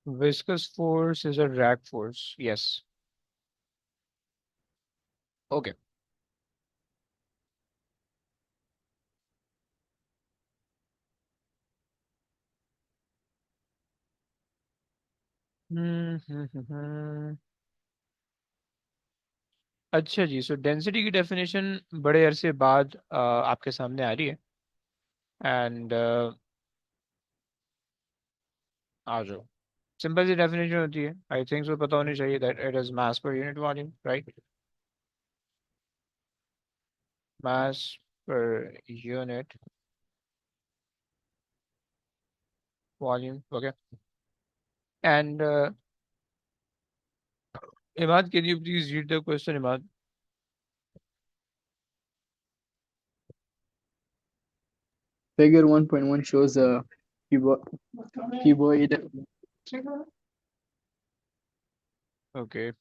Viscous force is a drag force. Yes. Okay. हम्म। अच्छा जी, सो density की डेफिनेशन बड़े अरसे बाद आपके सामने आ रही है। एंड आ जाओ। सिंपल सी डेफिनेशन होती है, आई थिंक सो पता होनी चाहिए, that it is mass per unit volume, right? Mass per unit volume, okay. And Imad, can you please read the question, Imad? Figure 1.1 shows a cubo cuboid. Okay.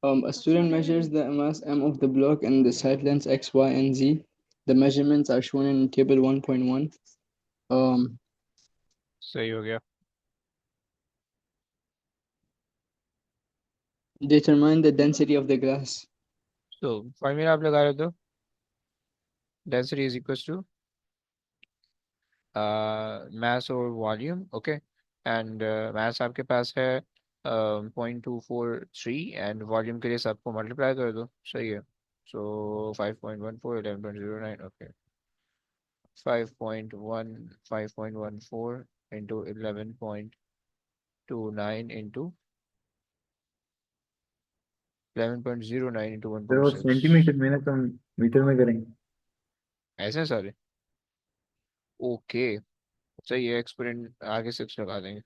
A student measures the mass m of the block and the side lengths x, y, and z. The measurements are shown in table 1.1. Um, सही हो गया। Determine the density of the glass. तो formula आप लगा रहे हो, density is equal to mass और volume, okay. And mass आपके पास है 0.243, एंड वॉल्यूम के लिए सबको मल्टीप्लाई कर दो, सही है। सो 5.14, 11.09, okay. 5.14 into 11.29 into 11.09 into one sir point वो सिक्स सेंटीमीटर में ना, तो हम मीटर में करेंगे। ऐसे सारे, ओके। सही है, एक्सपोनेंट आगे 6 लगा देंगे,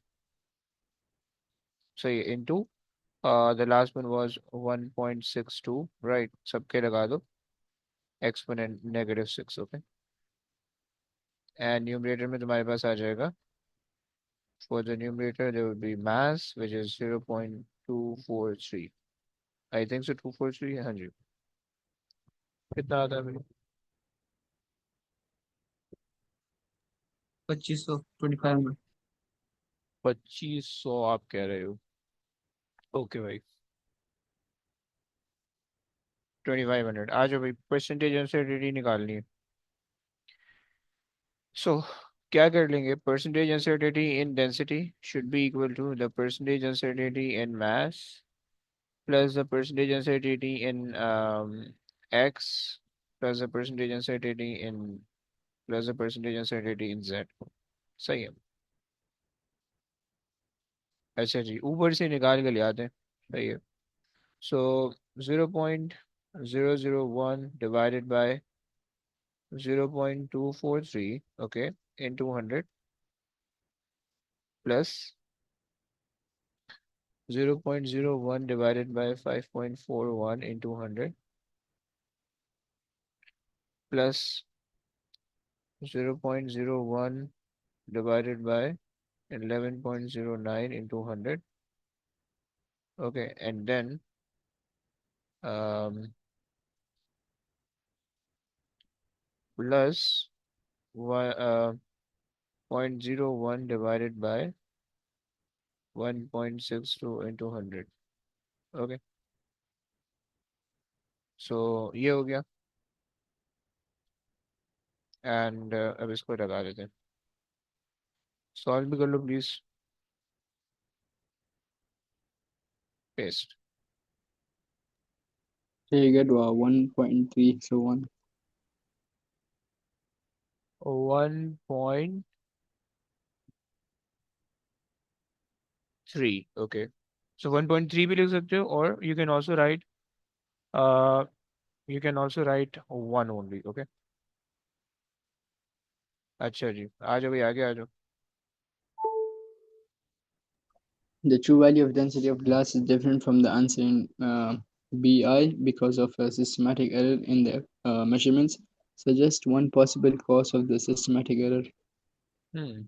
सही है। Into the last one was 1.62, right, सबके लगा दो एक्सपोनेंट -6, ओके। एंड न्यूमरेटर में तुम्हारे पास आ जाएगा, for the numerator there will be mass which is 0.243, I think so 243 है, हाँ जी। कितना आता है भाई? 2500 25 में 2500 आप कह रहे हो? ओके भाई, 2500। आ जाओ भाई, परसेंटेज अनसर्टेनिटी निकालनी है। सो क्या कर लेंगे, percentage uncertainty in density should be equal to the percentage uncertainty in mass plus the percentage uncertainty in x plus the percentage uncertainty in plus the percentage uncertainty in z, सही है। अच्छा जी, ऊपर से निकाल के ले आते हैं, सही है। सो 0.001 divided by 0.243, okay, into 100 plus 0.01 divided by 5.41 into 100 plus 0.01 divided by 11.09 into 100, okay, and then um, plus 0.01 divided by 1.62 into 100, okay। सो ये हो गया। एंड अब इसको लगा देते हैं, सॉल्व भी कर लो please. Paste. so you get 1.3, so 1. 1.3, okay. So 1.3 भी लिख सकते हो, और you can also write 1 only, okay. अच्छा जी, आ जाओ भाई, आगे आ जाओ। The true value of density of glass is different from the answer in BI because of a systematic error in the measurements. Suggest one possible cause of the systematic error. हम्म।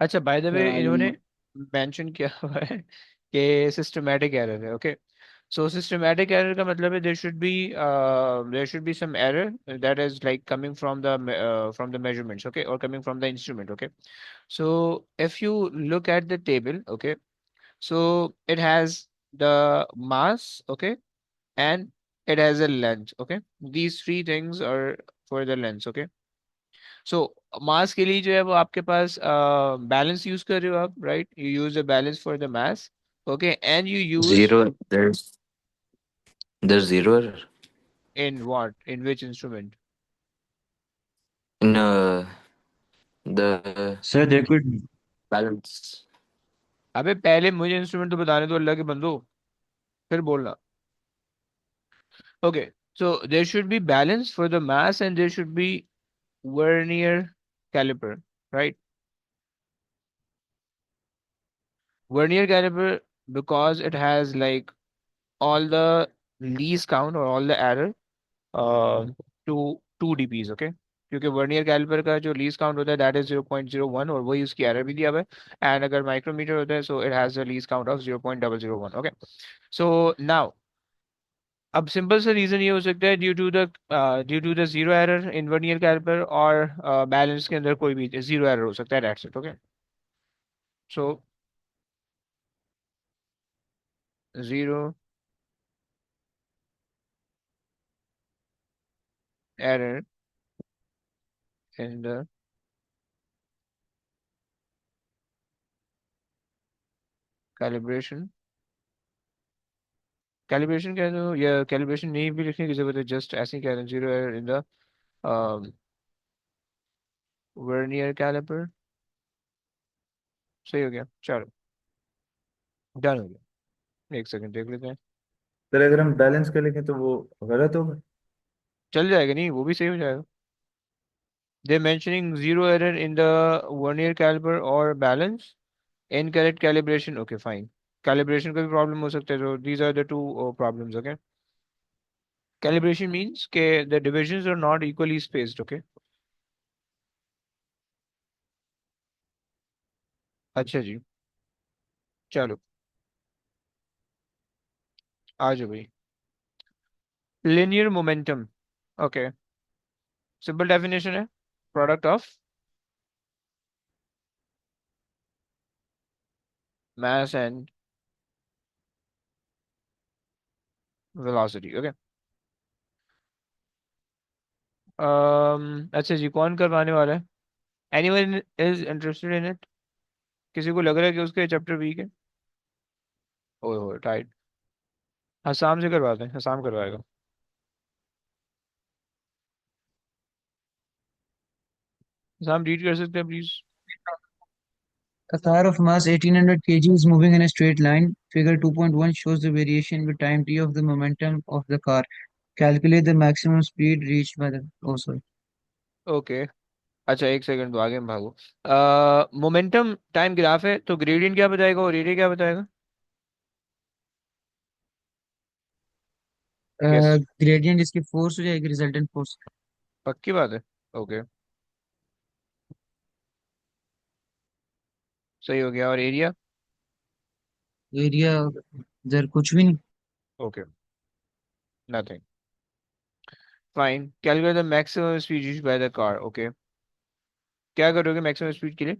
अच्छा, bye the way Yeah, इन्होंने mention किया हुआ है कि systematic error है, okay. So systematic error का मतलब है there should be some error that is like coming from from the measurements, okay, or coming from the instrument, okay. So if you look at the table, okay, so it has the mass, okay, and it has a length, okay. These three things are for the length, okay. So mass के लिए जो है वो आपके पास balance use कर रहे हो आप, right? You use a balance for the mass, okay, and you use Zero. There's zero error in what? In which instrument? in the Sir, there could balance. अबे पहले मुझे इंस्ट्रूमेंट तो बताने दो अल्लाह के बंदो, फिर बोलना. Okay, so there should be balance for the mass and there should be vernier caliper, right? Vernier caliper because it has like all the least count or all the error to 2 dBs, okay? क्योंकि vernier caliper का जो least count होता है that is 0.01 और वही उसकी error भी दिया हुआ है. एंड अगर माइक्रोमीटर होता है so it has the least count of 0.001, okay. So now अब सिंपल सा रीजन ये हो सकता है due to the zero error in vernier caliper और बैलेंस के अंदर कोई भी जीरो एरर हो सकता है, that's it, okay. So zero error in the calibration. Calibration कह दो या कैलिब्रेशन नहीं भी लिखने की जरूरत है, जस्ट ऐसे ही कह रहे हैं zero error in the vernier calliper. सही हो गया, चलो डन हो गया. एक सेकंड देख लेते हैं. सर अगर हम बैलेंस कर लेंगे तो वो गलत होगा। चल जाएगा, नहीं वो भी सही हो जाएगा. They mentioning zero error in the vernier caliper और balance, incorrect calibration, okay fine. Calibration का भी प्रॉब्लम हो सकता है, तो these are the two problems, okay. Calibration means के the divisions are not equally spaced, okay. अच्छा जी, चलो आ जाओ भाई. Linear momentum, okay. Simple definition है product of mass and velocity, okay. अच्छा जी, कौन करवाने वाला है? Anyone is interested in it? किसी को लग रहा है कि उसके चैप्टर वीक है? ओए होए टाइट. हसाम से करवाते हैं, हसाम करवाएगा. हसाम रीड कर सकते हैं please? A car of mass 1800 kg is moving in a straight line. Figure 2.1 shows the variation with time t of the momentum of the car. Calculate the maximum speed reached by the. Oh, sorry. Okay. अच्छा एक second तो आगे में भागो. Momentum time graph है तो gradient क्या बताएगा और एरिया क्या बताएगा? गेस. Gradient इसकी force हो जाएगी resultant force. पक्की बात है? ओके, सही हो गया. और एरिया? Area इधर कुछ भी नहीं. Okay, nothing. Fine. Calculate the maximum speed used by the car, okay. क्या करोगे मैक्सिमम स्पीड के लिए?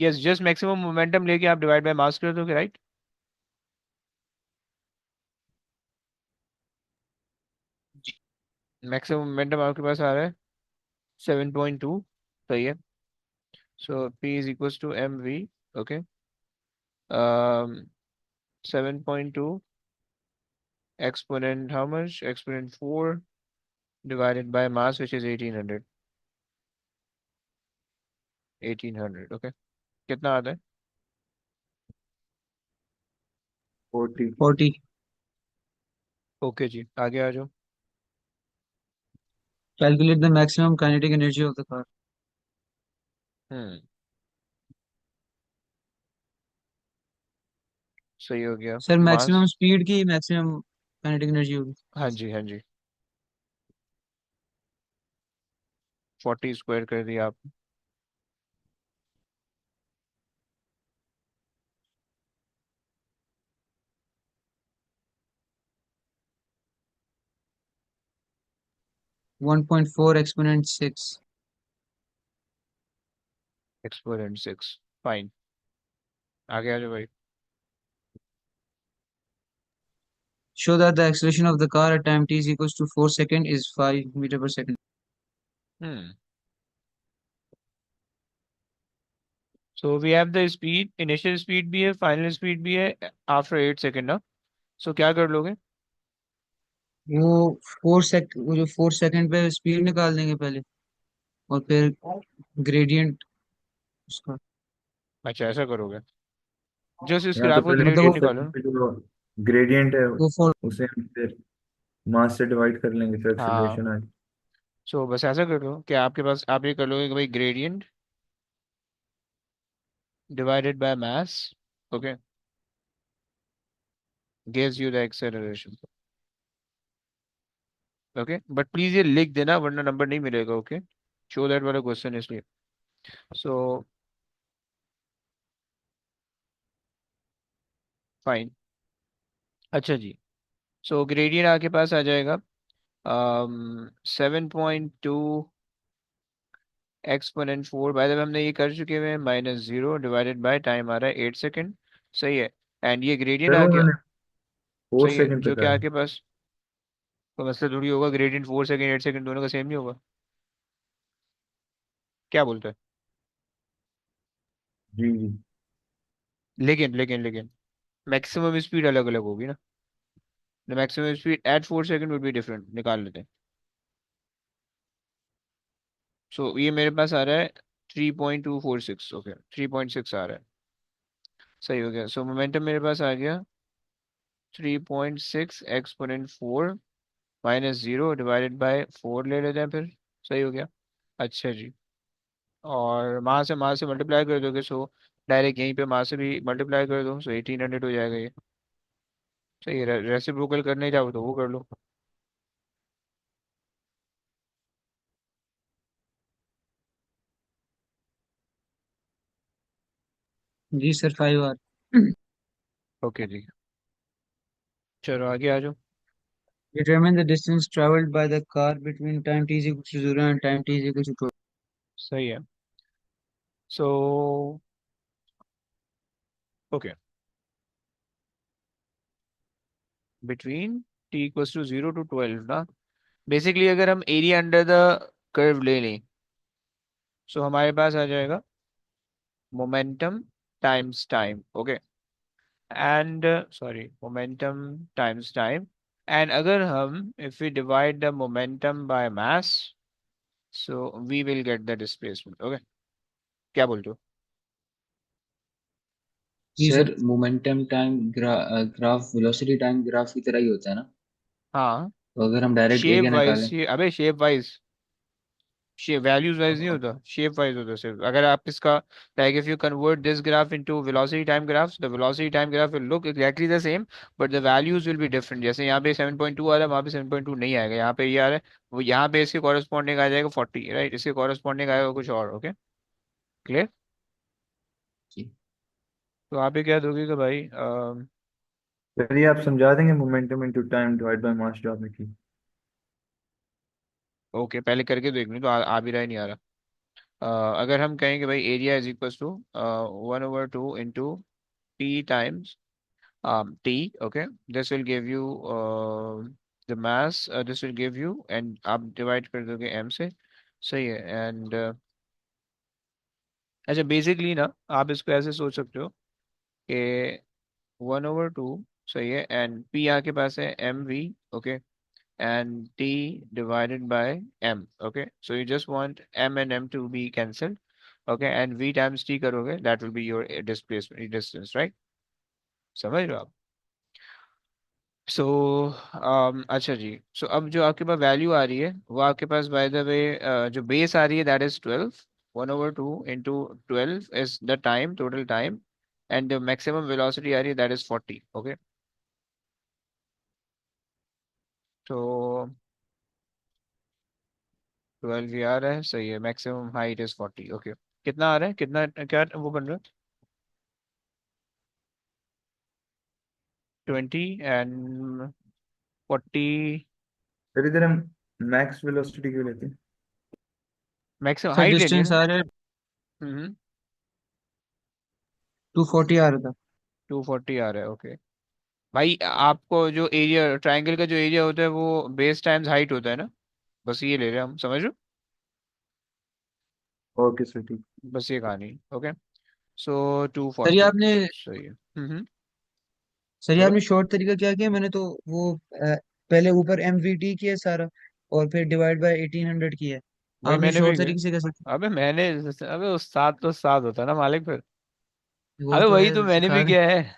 यस, जस्ट मैक्सिमम मोमेंटम लेके आप डिवाइड बाय मास कर दोगे, राइट? मैक्सिमम मोमेंटम आपके पास आ रहा है 7.2, सही है. So P is equals to mv, okay. 7.2 exponent how much? Exponent 4 divided by mass which is 1800. 1800, okay. कितना आता है? 40। 40. ओके जी, आगे आ जाओ. Calculate the maximum kinetic energy of the car. हम्म, सही हो गया. सर मास. maximum speed की maximum kinetic energy होगी. हाँ जी, हाँ जी. 40 स्क्वायर कर दिया आप. 1.4 exponent 6. Exponent 6, fine. आगे आ जाओ भाई। Show that the acceleration of the car at time t is equals to 4 second is 5 meter per second. Hmm so we have the speed, initial speed भी है, फाइनल स्पीड भी है after 8 second ना। सो क्या कर लोगे? वो जो 4 सेकंड पे स्पीड निकाल देंगे पहले, और फिर ग्रेडियंट उसका, अच्छा ऐसा करोगे, जस्ट इस या तो ग्राफ का पहले मतलब ग्रेडियंट फोर निकालो सेकंड ना। पे जो ग्रेडियंट है वो फोर उसे हम फिर मास से डिवाइड कर लेंगे तो हाँ, एक्सेलरेशन आ जाए। सो बस ऐसा कर लो कि आपके पास आप ये कर लोगे कि भाई gradient divided by mass, okay, gives you the acceleration. Okay but please ये लिख देना वरना नंबर नहीं मिलेगा। ओके, शो दैट वाला क्वेश्चन इसलिए। So fine. अच्छा जी, सो ग्रेडियंट आपके पास आ जाएगा 7.2 एक्सपोनेंट 4, बाय द वे हमने ये कर चुके हुए हैं, -0 डिवाइडेड बाय टाइम आ रहा है 8 सेकेंड। सही है, एंड ये ग्रेडियंट सर आ वो गया। मैंने फोर सही है, सेकंड पे जो कि कहा है। आपके पास तो मसला थोड़ी होगा, ग्रेडियंट 4 सेकेंड 8 सेकेंड दोनों का सेम नहीं होगा। क्या बोलते हैं? जी जी। लेकिन मैक्सिमम स्पीड अलग अलग होगी ना। The maximum speed at 4 second would be different, निकाल लेते हैं। सो ये मेरे पास आ रहा है 3.246, ओके 3.6 आ रहा है। सही हो गया। सो मोमेंटम मेरे पास आ गया 3.6 एक्सपोनेंट 4 -0 डिवाइडेड बाय 4 ले लेते हैं फिर। सही हो गया। अच्छा जी, और मास से मल्टीप्लाई कर दोगे, सो डायरेक्ट यहीं पे मास से भी मल्टीप्लाई कर दो, सो 1800 हो जाएगा ये। सही है, रेसिप्रोकल करने जाओ तो वो कर लो। जी सर 5 आर। ओके जी, चलो आगे आ जाओ। Determine the distance traveled by the car between time t is equal to 0 and time t is equal to 12. सही है। So okay, between T equals to 0 to 12 ना। बेसिकली अगर हम एरिया अंडर द कर्व ले लें, सो हमारे पास आ जाएगा momentum times time, okay, and sorry momentum times time, and अगर हम if we divide the momentum by mass, so we will get the displacement. Okay, क्या बोलते हो? जी sir. Sir momentum time graph velocity time graph की तरह ही होता है ना? हाँ, तो अगर हम डायरेक्ट शेप एरिया वाइज, निकालें। अबे shape wise, shape values wise नहीं होता, शेप वाइज होता सिर्फ। अगर आप इसका like if you convert this graph into velocity time graphs, the velocity time graph will look exactly the same but the values will be different. जैसे यहाँ पे 7.2 आ रहा है, वहाँ पे 7.2 नहीं आएगा, यहाँ पे ये आ रहा है, वो यहाँ पे इसके कॉरेस्पॉन्डिंग आ जाएगा 40, राइट, इसके कॉरेस्पॉन्डिंग आएगा कुछ और। Okay, clear. जी। तो आप ये क्या दोगे कि भाई चलिए आप समझा देंगे momentum into time divide by mass जो आपने की। ओके पहले करके देख नहीं तो आ भी रहा ही नहीं आ रहा। अगर हम कहेंगे भाई area is equal to 1/2 into T times t, okay, this will give you the mass, this will give you, and आप डिवाइड कर दोगे m से। सही है, एंड अच्छा बेसिकली ना आप इसको ऐसे सोच सकते हो कि 1/2, सही है, एंड p आपके पास है mv, okay, and t divided by m, okay, so you just want m and m to be cancelled, okay, and v times t करोगे, that will be your displacement distance, right. समझ रहे हो आप? सो अच्छा जी, सो अब जो आपके पास वैल्यू आ रही है वो आपके पास बाय द वे जो बेस आ रही है that is 12, 1/2 into 12 is the time, total time, and the maximum velocity आ रही है दैट इज 40, ओके। तो 12 ये आ रहा है, सही है, मैक्सिमम हाइट इज 40, ओके। कितना आ रहा है, कितना क्या वो बन रहा है? 20 एंड 40। फिर इधर हम मैक्स वेलोसिटी क्यों लेते हैं? मैक्सिमम सर हाइट लेनी है डिस्टेंस ना। आ रहा है हम्म 240 आ रहा था। 240 आ रहा है, ओके। भाई आपको जो एरिया ट्रायंगल का जो एरिया होता है वो बेस टाइम्स हाइट होता है ना, बस ये ले रहे हैं हम, समझ लो। ओके सर ठीक। बस ये कहानी, ओके। सो टू सर ये फोर्टी आपने सही है। सर ये बोलो। आपने शॉर्ट तरीका क्या किया? मैंने तो वो पहले ऊपर MVT किया सारा, और फिर डिवाइड बाय 1800 किया है। भाई आपने मैंने भी शॉर्ट किया। तरीके से कैसे अबे उस्ताद तो उस्ताद होता है ना मालिक फिर। किया? वो अबे तो वही तो है, मैंने सिखा भी दें। किया है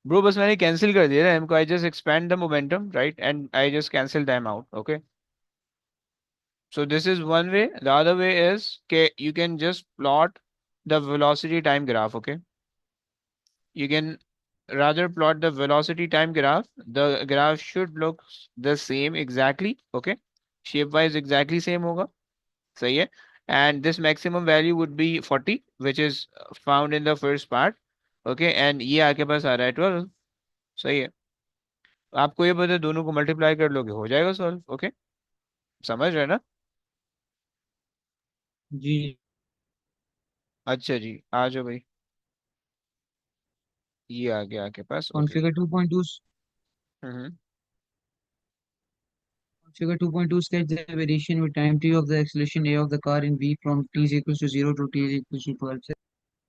ब्रो, बस मैंने कैंसिल कर दिया ना हमको, I just expand the momentum right and I just cancel them out, okay. So this is one way. The other way is okay, you can just plot the velocity time graph. Okay, you can rather plot the velocity time graph. The graph should look the same exactly. Okay, shape wise exactly same होगा, सही है. And this maximum value would be 40, which is found in the first part. Okay, and ये आपके पास आ रहा है 12, सही है. आपको ये पता है, दोनों को मल्टीप्लाई कर लोगे हो जाएगा सॉल्व. ओके, समझ रहे हैं ना? जी। अच्छा जी, आ जाओ भाई, ये आ गया आपके पास. Okay. Configure 2.2 hmm Figure 2.2 sketch the variation with time t of the acceleration a of the car in v from t is equals to 0 to t is equals to 12 से।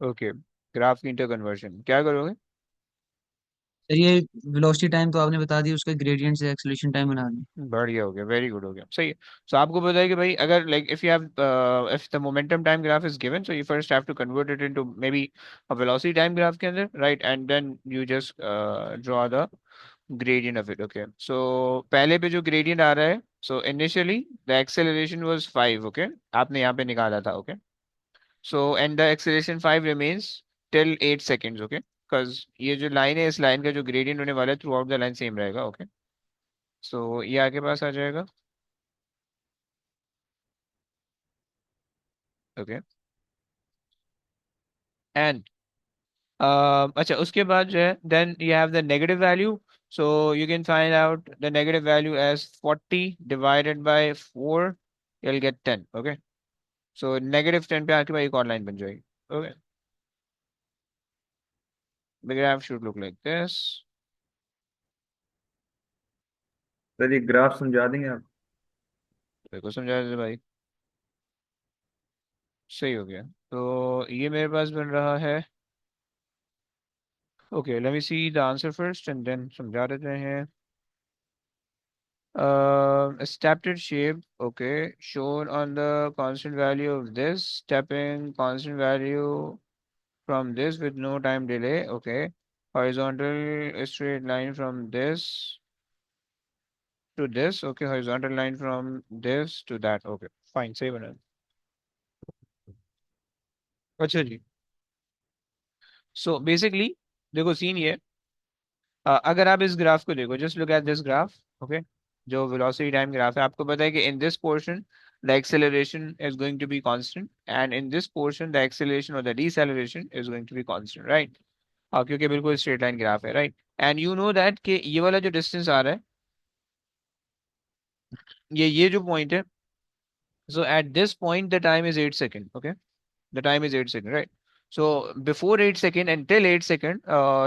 ओके, ग्राफ की inter conversion क्या करोगे? Sir ये velocity time तो आपने बता दी, उसका gradient से एक्सेलरेशन टाइम बना दी। बढ़िया हो गया, वेरी गुड हो गया, सही है. सो आपको पता है कि भाई अगर like if you have if the momentum time graph is given, so you first have to convert it into maybe a velocity time graph के अंदर, right, and then you just draw the gradient of it. Okay, so पहले पे जो gradient आ रहा है, so initially the acceleration was 5. Okay, आपने यहाँ पे निकाला था. Okay, so and the acceleration 5 remains till 8 seconds. Okay, because ये जो लाइन है, इस लाइन का जो gradient होने वाला है through out the line same रहेगा. Okay, so ये आगे पास आ जाएगा. Okay, and अच्छा उसके बाद जो है then you have the negative value, so you can find out the negative value as 40 divided by 4, you'll get 10. Okay, so -10 पे आके भाई एक और लाइन बन जाएगी. Okay, the graph should look like this. Sir ये ग्राफ समझा देंगे आप? देखो समझा दे भाई, सही हो गया. तो ये मेरे पास बन रहा है. Okay, let me see the answer first and then समझा देते हैं. A stepped shape, okay, shown on the constant value of this, stepping constant value from this with no time delay, okay. Horizontal straight line from this to this, okay. Horizontal line from this to that, okay. Fine, सही बना. अच्छा जी, so basically देखो scene ये, अगर आप इस graph को देखो, just look at this graph, okay. जो वेलोसिटी टाइम ग्राफ है, आपको पता है कि in this portion the acceleration is going to be constant and in this portion the acceleration और the deceleration is going to be constant, right. क्योंकि बिल्कुल straight line graph है, right. And you know that कि ये वाला जो distance आ रहा है, ये जो पॉइंट है, so at this point the time is 8 second. Okay, the time is 8 seconds, right? So before 8 second, until 8 second,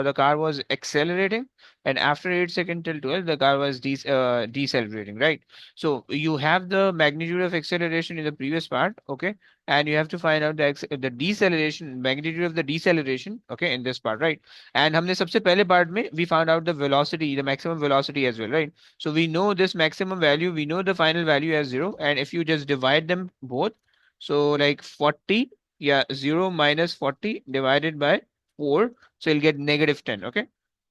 the car was accelerating, and after 8 second till 12, the car was decelerating, right? So you have the magnitude of acceleration in the previous part, okay, and you have to find out the deceleration magnitude of the deceleration, okay, in this part, right? And हमने सबसे पहले part में we found out the velocity, the maximum velocity as well, right? So we know this maximum value, we know the final value as 0, and if you just divide them both, so like 40, yeah, 0 minus 40 divided by 4, so you'll get -10, okay,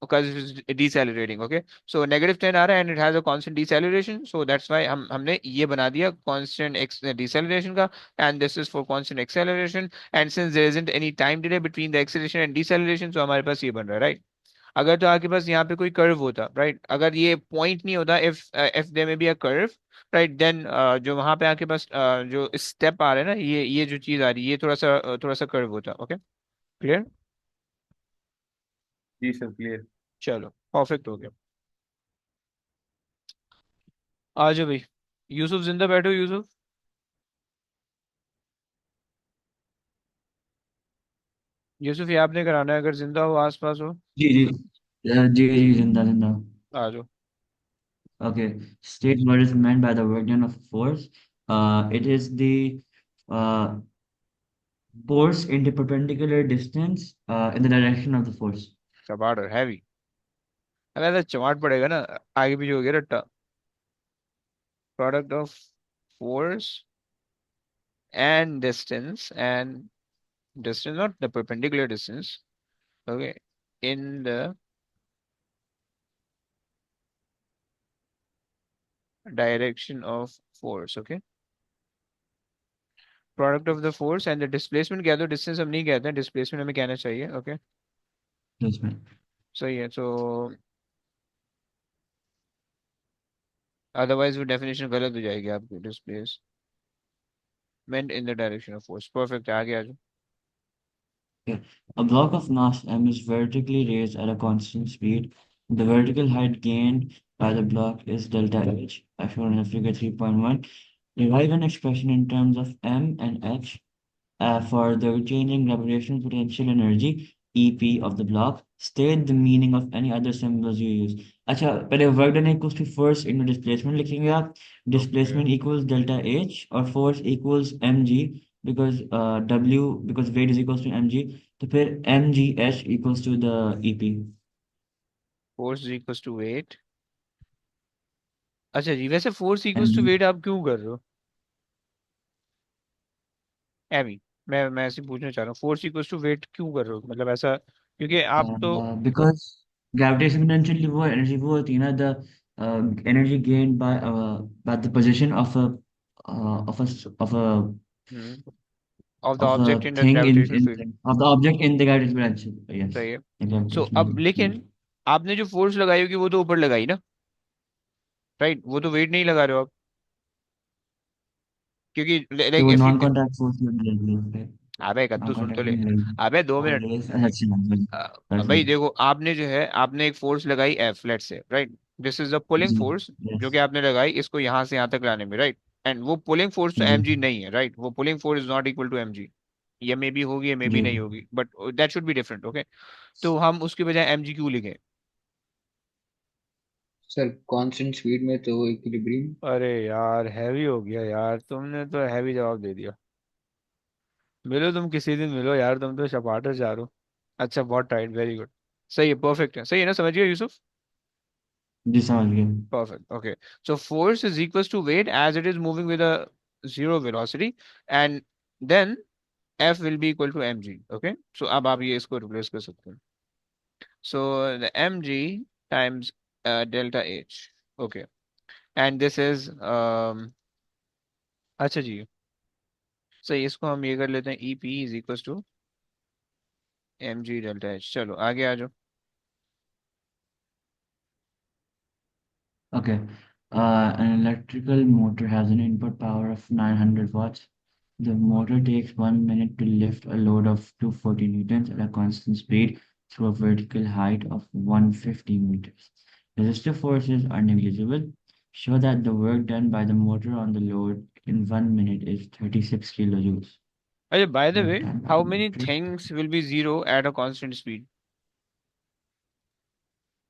because it is decelerating. Okay, so -10 आ रहा है and it has a constant deceleration, so that's why हमने ये बना दिया constant deceleration का, and this is for constant acceleration, and since there isn't any time delay between the acceleration and deceleration, so हमारे पास ये बन रहा है, right. अगर तो आपके पास यहाँ पे कोई कर्व होता, राइट, अगर ये पॉइंट नहीं होता, if there may be a curve, right, then जो वहां पे आपके पास जो स्टेप आ रहा है ना, ये जो चीज आ रही है, ये थोड़ा सा कर्व होता. Okay, clear. जी सर क्लियर। चलो परफेक्ट हो गया. आ जाओ भाई. यूसुफ जिंदा बैठो यूसुफ। यूसुफ ये आपने कराना है, अगर जिंदा हो आसपास हो। जी जी जी जी, जिंदा जिंदा। आ जाओ। Okay, state what is meant by the work done of force. It is the uh, force in the perpendicular distance in the direction of the force. चपाट हैवी। अरे ऐसा चमाट पड़ेगा ना, आगे पीछे हो गया रट्टा। Product of force and distance, and distance not the perpendicular distance, okay, in the direction of force, okay, product of the force and the displacement कह दो, distance हम नहीं कहते हैं, displacement हमें कहना चाहिए, okay। Yes, ma'am. सही है, so otherwise वो definition गलत हो जाएगी आपकी, displacement in the direction of force, perfect है, आगे आ जाओ। Okay. A block of mass m is vertically raised at a constant speed. The vertical height gained by the block is delta h, as shown in the figure 3.1. Derive an expression in terms of m and h for the changing gravitational potential energy EP of the block. State the meaning of any other symbols you use. अच्छा, पहले work done equals to force into displacement लिखेंगे आप। Okay, displacement equals delta H और force equals M G, because W because weight is equals to M G. तो फिर M G H equals to the EP. force is equals to weight। अच्छा जी, वैसे force M equals to G weight आप क्यों कर रहे हो एमी? मैं ऐसे पूछना चाह रहा हूँ, force equals to weight क्यों कर रहे हो, मतलब ऐसा क्योंकि आप तो। बिकॉज ग्रेविटेशन पोटेंशियल वो एनर्जी वो होती है ना, the energy gained by the position of a of a of a of the of object a in the thing gravitational in field. of the object in the gravitational potential. Yes, सही है। the so gravitational अब field. लेकिन आपने जो force लगाई होगी वो तो ऊपर लगाई ना, राइट, वो तो वेट नहीं लगा रहे हो आप, क्योंकि तो लाइक वो if you. Non contact force लगेगी उस पे। अबे नॉन कद्दू सुन तो कॉन्टैक्ट ले। नहीं लगेगी। अबे दो और मिनट ये अच्छी बात है। भाई परफेक्ट। देखो, आपने जो है आपने एक फोर्स लगाई F, let say, right, this is the pulling जी। फोर्स जो यस। कि आपने लगाई इसको यहाँ से यहाँ तक लाने में, राइट। एंड वो पुलिंग फोर्स तो जी एम जी नहीं है, राइट, वो pulling force is not equal to M g. ये मे बी होगी, ये मे बी जी। नहीं होगी, but that should be different, okay. तो हम उसके बजाय एम जी क्यों लिखें? सर कांस्टेंट स्पीड में तो इक्विलिब्रियम। अरे यार हैवी हो गया यार, तुमने तो हैवी जवाब दे दिया। मिलो तुम किसी दिन, मिलो यार, तुम तो शपाटर चारो। अच्छा, बहुत टाइट, वेरी गुड। सही है, परफेक्ट है, सही है ना, समझ गए यूसुफ? जी समझ गए। Perfect. Okay. So force is equals to weight as it is moving with a zero velocity, and then F will be equal to mg. Okay. So अब आप ये इसको replace कर सकते हैं. So the mg times delta h. Okay. And this is अच्छा जी, सही, इसको हम ये कर लेते हैं, EP is equals to mg delta h। चलो आगे आ जाओ। Okay. An electrical motor has an input power of 900 watts. The motor takes 1 minute to lift a load of 240 newtons at a constant speed through a vertical height of 150 meters. Resistive forces are negligible. Show that the work done by the motor on the load in 1 minute is 36 kilojoules. अच्छा, by the Work way, done by how the many motor. things will be zero at a constant speed?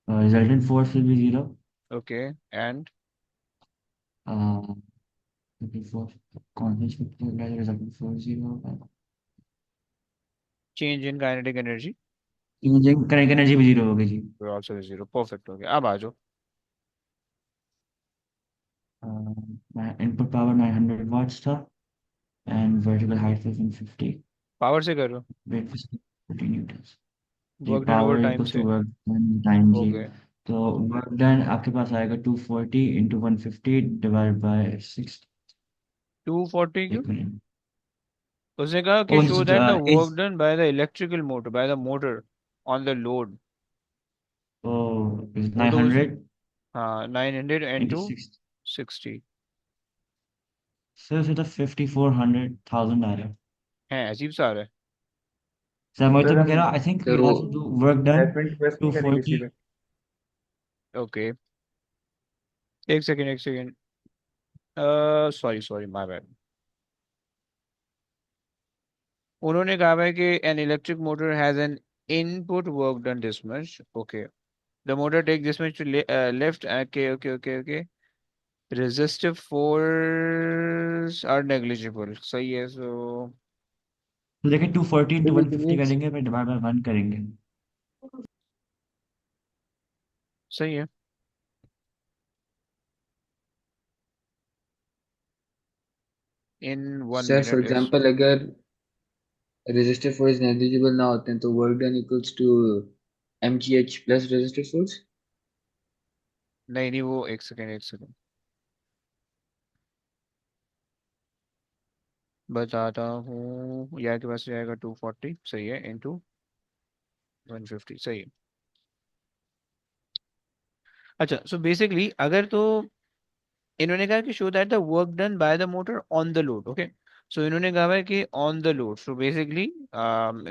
Resultant force will be zero. Okay. And Uh, Force constant speed resultant force zero. change in kinetic energy Imaging kinetic energy भी zero होगी जी। will also be zero. Perfect हो गया, अब आ जाओ। Input power 900 watts था and vertical height was 150. Power से करो, Weight was 40 newtons. जी work done over power time equals to से। work done time जी। ओके, तो work done आपके पास आएगा 240 into 150 divided by 6। 240 क्यों? एक मिनट। उसने कहा कि कौन शो सा दैट द इस work done by the electrical motor, bye the motor on the load. is वो तो उस, 900 हाँ, 900 एंड into टू 6। 60 सर उसे तो 5400,000 आ रहा है। है, अजीब सा आ रहा है। सर मैं तो सर मैं कह हम रहा आई थिंक वी सर वो have to do work done assignment request नहीं करें किसी 240। पे? ओके, एक सेकेंड एक सेकेंड। Sorry my bad. उन्होंने कहा है कि an electric motor has an input work done this much, okay, the motor take this much to left, okay okay okay okay, resistive force are negligible, सही है, सो तो देखिए 240 into Maybe it 150 means करेंगे, फिर डिवाइड बाय 1 करेंगे। सही है। In one sir for minute is example अगर रेजिस्टिव फोर्स नेग्लिजिबल ना होते हैं तो work done equals to mgh plus resistive force. नहीं नहीं, वो एक सेकेंड बताता हूँ, या के पास जाएगा 240, सही है, इंटू 150, सही है। अच्छा, सो बेसिकली अगर तो इन्होंने कहा कि show that the work done by the motor on the load, okay, so इन्होंने कहा है कि on the load, so basically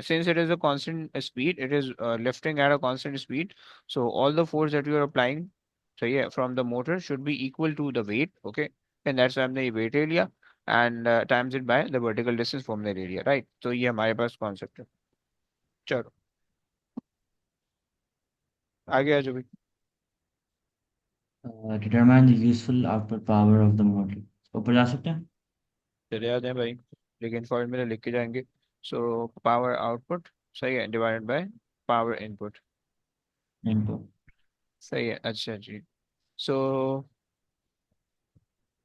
since it is a constant speed, it is lifting at a constant speed, so all the force that you are applying, सही है, from the motor should be equal to the weight, okay, and that's why हमने ये weight ले लिया, and times it by the vertical distance from the area, right, तो ये हमारे पास concept है। चलो आगे आ जाओ भाई। Determine the useful output power of the motor, ऊपर जा सकते हैं। चले आते हैं भाई, लेकिन फॉर्मूला लिख के जाएंगे। सो पावर आउटपुट, सही है, divided by power input, input, सही है, अच्छा जी। सो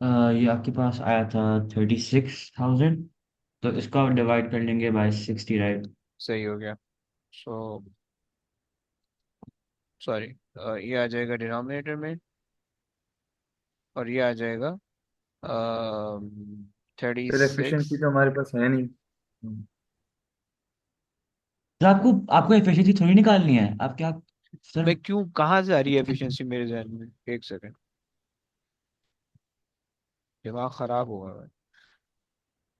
ये आपके पास आया था 36,000, तो इसको आप डिवाइड कर लेंगे बाय 60, राइट। सही हो गया। सो सॉरी, ये आ जाएगा डिनोमिनेटर में, और ये आ जाएगा थर्टी फिर सिक्स एफिशिएंसी तो हमारे पास है नहीं। तो आपको आपको एफिशिएंसी थोड़ी निकालनी है, आप क्या सर। भाई क्यों, कहाँ से आ रही है एफिशिएंसी मेरे जहन में, एक सेकंड, दिमाग खराब होगा भाई।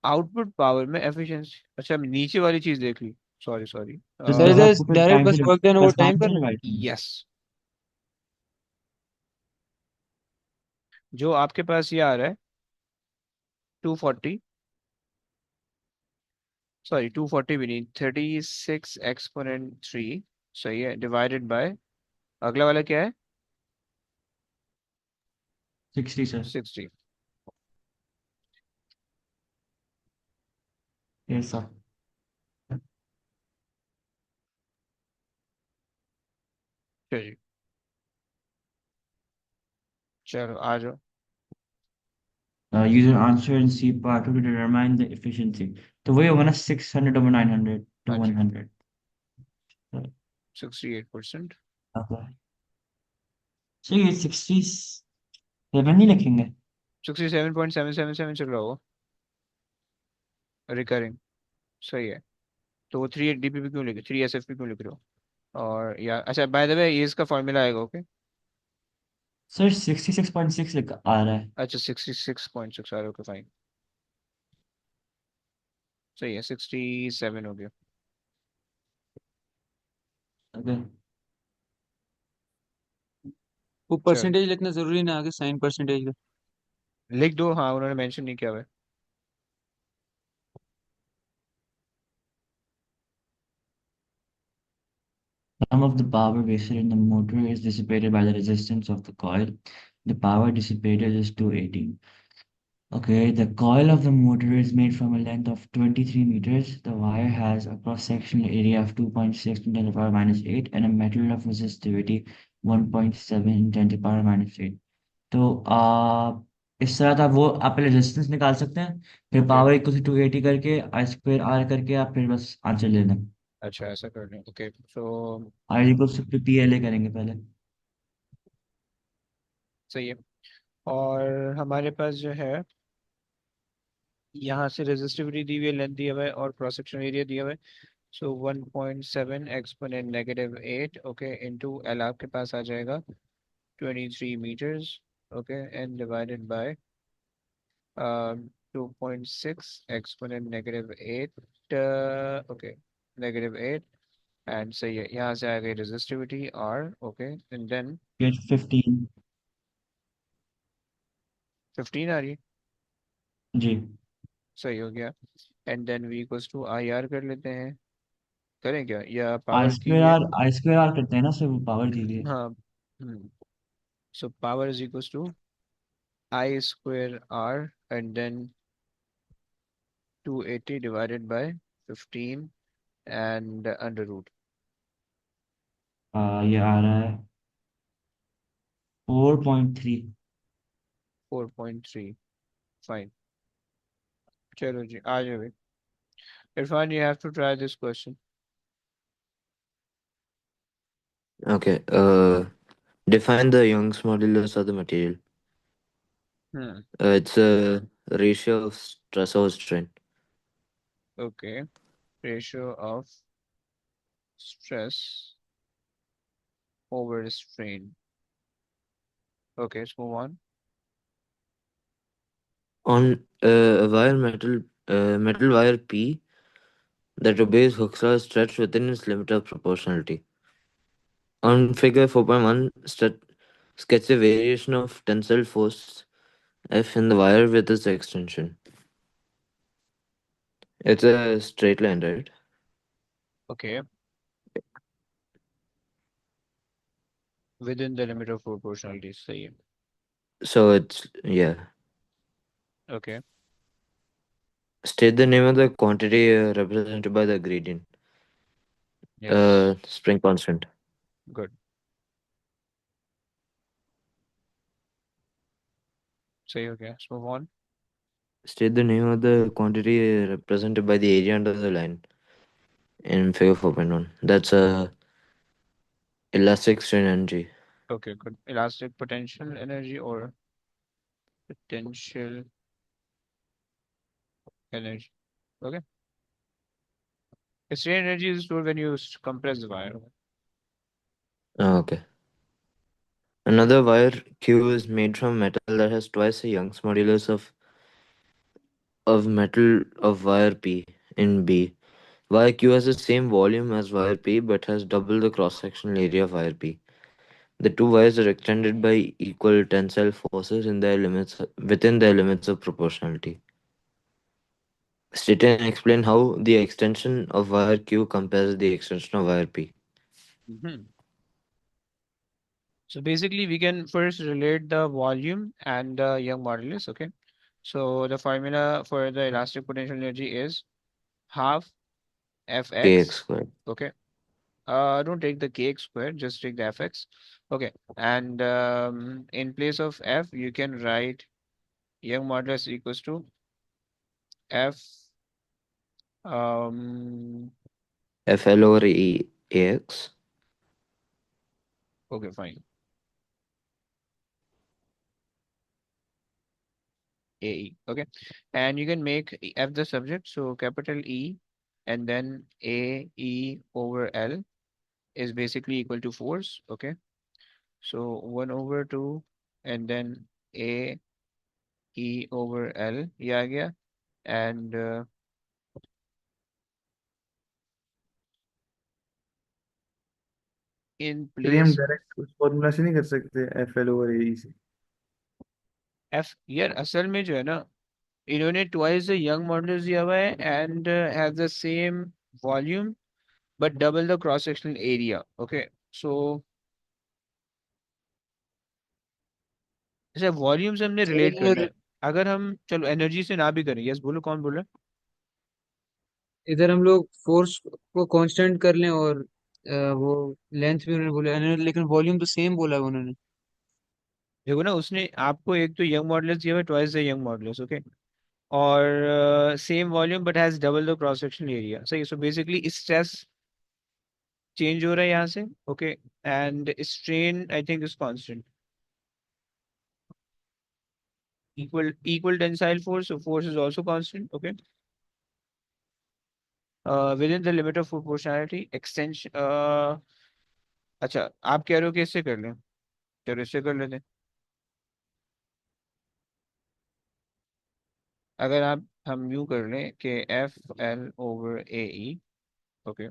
आउटपुट पावर में एफिशिएंसी, अच्छा नीचे वाली चीज देख ली, सॉरी सॉरी, तो सर जब इधर आपको फिर डायरेक्ट टाइम बस से वर्क डन ओवर बस टाइम टाइम से करना। डिवाइड करना। यस, जो आपके पास ये आ रहा है 240, सॉरी 240 भी नहीं, 36 एक्सपोनेंट 3, सही है, डिवाइडेड बाय, अगला वाला क्या है, 60 सर। 60, ये सब चलिए, चलो आ जाओ। User answer in C part to determine the efficiency, तो वही होगा ना 600 ओवर 900 टू हाँ जी, 100। 68%, चलिए 67 नहीं लिखेंगे। 67.777 चल रहा होगा रिकरिंग, सही है, तो वो 3 डीपीपी क्यों लिख, 3 एसएफपी क्यों लिख रहे हो, और या अच्छा बाय द वे ये इसका फॉर्मूला आएगा, ओके, सर 66.6 लिख आ रहा है। अच्छा 66.6 आ रहा है, ओके फाइन, सही है, 67 हो गया। ओके। वो चलो परसेंटेज लिखना जरूरी ना आगे साइन परसेंटेज का। लिख दो, हाँ उन्होंने मेंशन नहीं किया हुआ है। Some of the power wasted in the motor is dissipated by the resistance of the coil. The power dissipated is 280. Okay, the coil of the motor is made from a length of 23 meters. The wire has a cross-sectional area of 2.6 in 10 to the power minus 8 and a material of resistivity 1.7 in 10 to the power minus 8. तो इस तरह का वो आप पहले resistance निकाल सकते हैं, फिर ओके, पावर इक्वल टू 280 करके आई स्क्वायर आर करके आप फिर बस आंसर ले लें। अच्छा ऐसा कर लें, okay, so R equal to P L A करेंगे पहले। सही है, और हमारे पास जो है यहाँ से रेजिस्टिविटी दी हुई है, लेंथ दिया हुआ है, और क्रॉस सेक्शन एरिया दिया हुआ है, so 1.7 exponent -8, okay, into L आपके पास आ जाएगा 23 meters, okay, and divided by 2.6 exponent -8, okay, -8, and सही है, यहाँ से आ गई resistivity R, okay, and then फिर 15। 15 आ रही है, जी। सही हो गया। And then v equals to I R कर लेते हैं। करें क्या, या आई पावर दी स्क्वेयर है? आर आई स्क्वेयर आर करते हैं ना सर, वो पावर दीजिए। हाँ। So power is equals to I square R and then 280 divided by 15 and under root ये आ रहा है 4.3। 4.3। फाइन। चलो जी, आ जाओ भाई। Irfan, you have to try this question. Okay. Define the Young's modulus of the material. Hmm. It's a ratio of stress over strain. Okay. Ratio of stress over strain. Okay, let's move on. On a metal wire P that obeys Hooke's law is stretched within its limit of proportionality. On figure 4.1, sketch a variation of tensile force F in the wire with its extension. It's a straight line, right? Okay. Within the limit of proportionality. Same. So it's, yeah. Okay. State the name of the quantity represented by the gradient. Yes. Spring constant. Good. Say okay. Let's move on. State the name of the quantity represented by the area under the line in figure 4.1. That's elastic strain energy. Okay, good. Elastic potential energy or potential energy. Okay. Strain energy is stored when you compress the wire. Okay. Another wire Q is made from metal that has twice the Young's modulus of metal of wire P in B. Wire Q has the same volume as wire P but has double the cross-sectional area of wire P. The two wires are extended by equal tensile forces in their limits within their limits of proportionality. State and explain how the extension of wire Q compares the extension of wire P. Mhm. So basically, we can first relate the volume and the Young modulus. Okay. So the formula for the elastic potential energy is half Kx Fx. squared. Okay. Don't take the kx square, just take the Fx. Okay. And in place of F, you can write Young modulus equals to F. Um, FL over AX. okay, fine. AE. Okay. And you can make F the subject. So capital E and then AE over L is basically equal to force. Okay. So 1 over 2 and then A E over L. Yeah, yeah. And in फिर ये हम place direct उस formula से नहीं कर सकते, F L over ए से? F, यार असल में जो है ना, इन्होंने ट्वाइस द यंग मॉडल्स दिया हुआ है and have the same volume but double the cross sectional area. Okay. So जैसे वॉल्यूम से हमने सर रिलेट करना इधर है। अगर हम चलो एनर्जी से ना भी करें, यस बोलो, कौन बोल रहा है? इधर हम लोग फोर्स को कांस्टेंट कर लें और वो लेंथ भी उन्होंने बोला लेकिन वॉल्यूम तो सेम बोला है उन्होंने। देखो ना, उसने आपको एक तो यंग मॉडल्स दिया हुआ है, twice the Young models. Okay. और same volume but has double the cross sectional area. सही। सो बेसिकली स्ट्रेस चेंज हो रहा है यहाँ से। Okay. And strain I think is constant. Equal tensile force, so force is also constant. Okay. Within the limit of proportionality extension। अच्छा, आप कह रहे हो कि इससे कर लें? चलो इससे कर लेते हैं। अगर आप हम यूं कर लें कि एफ एल ओवर ए ई। ओके।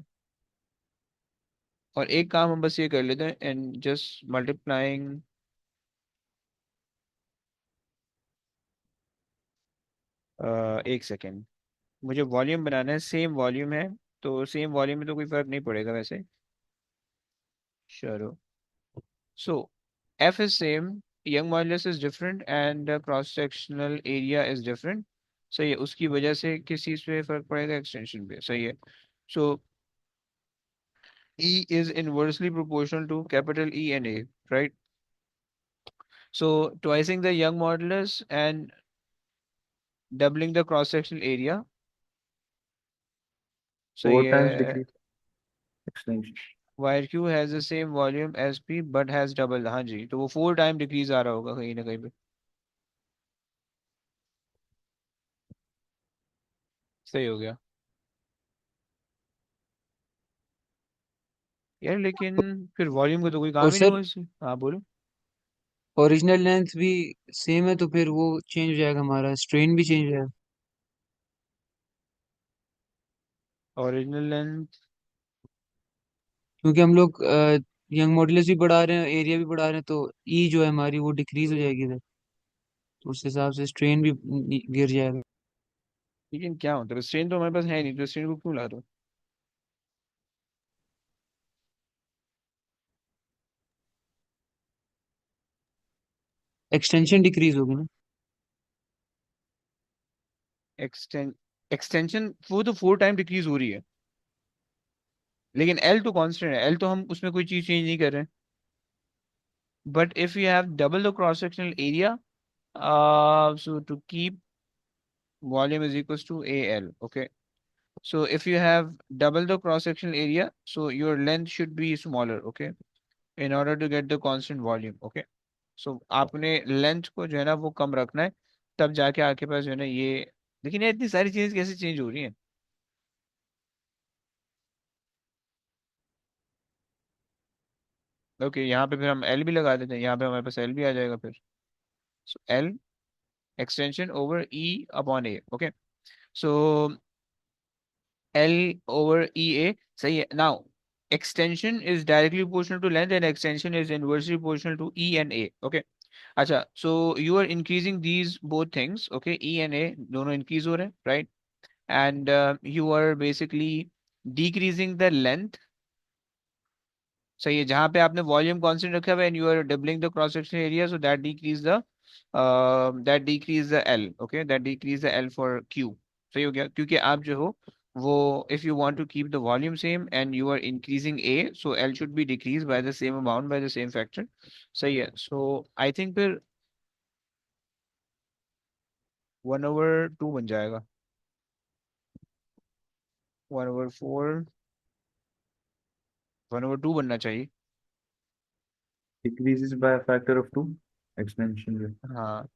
और एक काम हम बस ये कर लेते हैं एंड जस्ट मल्टीप्लाइंग एक सेकेंड, मुझे वॉल्यूम बनाना है, सेम वॉल्यूम है, तो सेम वॉल्यूम में तो कोई फर्क नहीं पड़ेगा वैसे। चलो, so F is same, Young modulus is different and cross sectional area is different. सही है, उसकी वजह से किस चीज़ पे फर्क पड़ेगा, एक्सटेंशन पे। सही है। सो E is inversely proportional to capital E and A, right? So twising the Young modulus and doubling the cross-sectional area. So 4 times yeah, decrease extension. wire Q has the same volume as P but has double। हाँ जी, तो वो 4 time decrease आ रहा होगा कहीं ना कहीं पे। सही हो गया यार, लेकिन फिर वॉल्यूम का तो कोई और काम ही नहीं सर हुआ इससे। हाँ बोलो। ओरिजिनल लेंथ भी सेम है तो फिर वो चेंज हो जाएगा, हमारा स्ट्रेन भी चेंज हो जाएगा। Original length. क्योंकि हम लोग यंग मॉड्यूलस भी बढ़ा रहे हैं, एरिया भी बढ़ा रहे हैं, तो ई जो है हमारी वो डिक्रीज हो जाएगी इधर, तो उस हिसाब से स्ट्रेन भी गिर जाएगा। लेकिन क्या मतलब, स्ट्रेन तो हमारे पास है नहीं, तो स्ट्रेन को क्यों ला दो। एक्सटेंशन डिक्रीज होगी ना। एक्सटें एक्सटेंशन वो तो 4 टाइम डिक्रीज हो रही है, लेकिन एल तो कांस्टेंट है, एल तो हम उसमें कोई चीज चेंज नहीं कर रहे हैं। But if you have double the cross-sectional area, so to keep volume is equals to AL. Okay. So if you have double the cross-sectional area, so your length should be smaller. Okay. In order to get the constant volume. Okay. So आपने length को जो है ना वो कम रखना है, तब जाके आपके पास जो है ना ये। लेकिन ये इतनी सारी चीजें कैसे चेंज हो रही हैं। ओके, यहाँ पे फिर हम एल भी लगा देते हैं, यहाँ पे हमारे पास एल भी आ जाएगा फिर। So L extension over E upon A. Okay. So L over EA. सही है। Now, extension is directly proportional to length and extension is inversely proportional to E and A. Okay. अच्छा, so you are increasing these both things. Okay, E and A दोनों increase हो रहे हैं, right? And you are basically decreasing the length। सही है, जहां पे आपने वॉल्यूम कांस्टेंट रखा हुआ है, and you are doubling the cross sectional area, so that decrease the L. Okay, that decrease the L for Q. सही हो गया, क्योंकि आप जो हो वो, if you want to keep the volume same and you are increasing A, so L should be decrease by the same amount by the same factor. सही है। सो आई थिंक फिर 1/2 बन जाएगा, 1/4, 1/2 बनना चाहिए। Decreases by a factor of 2 extension rate. हाँ,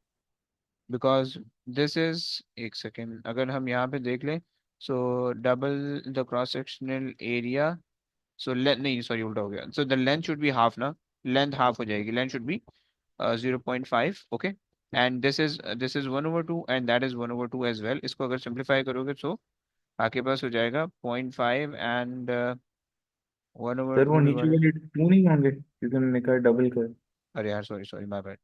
because this is, एक second, अगर हम यहाँ पे देख लें, so double the cross sectional area, so length नहीं, सॉरी उल्टा हो गया, so the length should be half ना, लेंथ हाफ हो जाएगी, length should be 0.5। Okay, and this is 1/2 and that is 1/2 as well. इसको अगर सिंप्लीफाई करोगे तो आपके पास हो जाएगा 0.5 एंड वन ओवर सर वो टू नीचे डिवाइड। वाले 2 नहीं होंगे क्योंकि हमने कहा डबल कर। अरे यार, सॉरी सॉरी, माय बैड।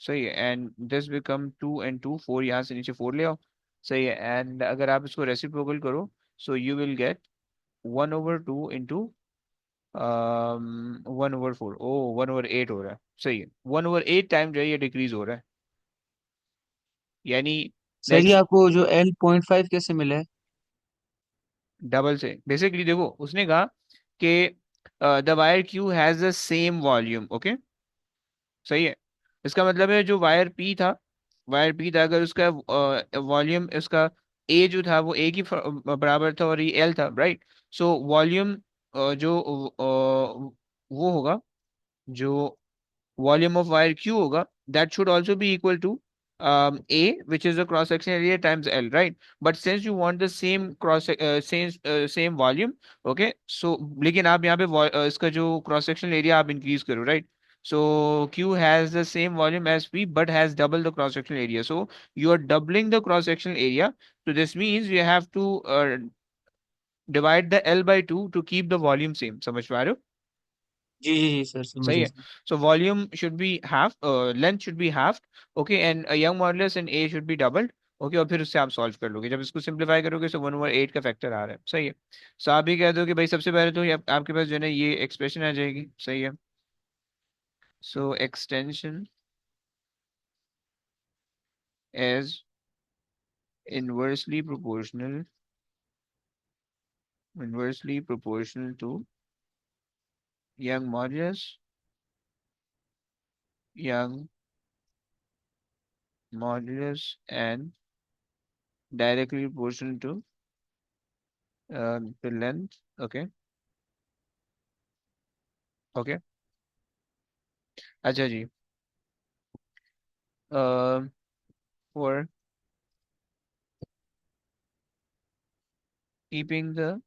सही है, एंड दिस बिकम 2 एंड 2, 4 यहाँ से नीचे 4 ले आओ। सही है, एंड अगर आप इसको रेसिप्रोकल करो, सो यू विल गेट 1/2 इंटू 1/4। ओ, 1/8 हो रहा है। सही है, 1/8 टाइम जो है ये डिक्रीज हो रहा है, यानी सर ये नेक्स्ट आपको जो L.5 कैसे मिला है? डबल से। बेसिकली देखो, उसने कहा कि the wire Q has the same volume. Okay, सही है। इसका मतलब है जो वायर पी था, अगर उसका वॉल्यूम, उसका ए जो था वो ए की बराबर था और ये एल था, राइट? सो वॉल्यूम जो वो होगा, जो volume of wire Q होगा, that should also be equal to A, which is the cross section area times L, right? But since you want the same same volume, okay, so लेकिन आप यहाँ पे इसका जो cross section area आप increase करो, right? So Q has the same volume as P but has double the cross sectional area. So you are doubling the cross sectional area. So this means you have to divide the L by 2 to keep the volume same. समझ पा रहे हो? जी जी जी sir, समझ सही गया है. Sir. So volume should be half, length should be half. Okay, and a young modulus in A should be doubled. Okay, और फिर उससे आप सॉल्व कर लोगे. जब इसको सिंप्लीफाई करोगे तो 1/8 का फैक्टर आ रहा है. सही है. सो आप ही कह दो कि भाई सबसे पहले तो आपके पास जो है ना ये एक्सप्रेशन आ जाएगी. सही है. सो extension is inversely proportional to young modulus, young and directly proportional to the length. Okay. Okay. अच्छा जी. For keeping the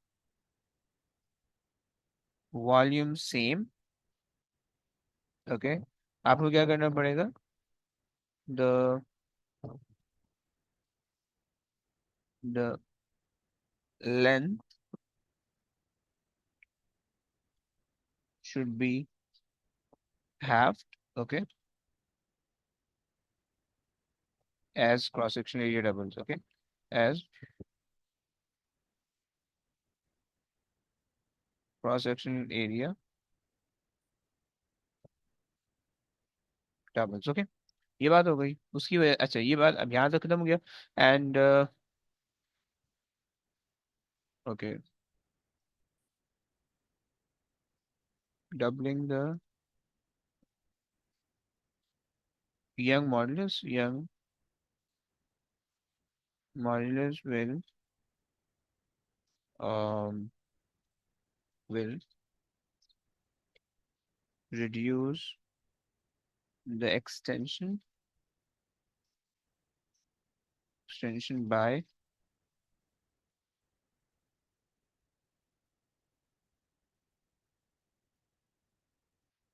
volume same. Okay. आपको क्या करना पड़ेगा? The the length should be halved. Okay. As cross sectional area doubles. Okay. As cross sectional area doubles. Okay. ये बात हो गई उसकी वजह. अच्छा, ये बात अब यहाँ तक खत्म हो गया. And okay, doubling the young modulus um will reduce the extension by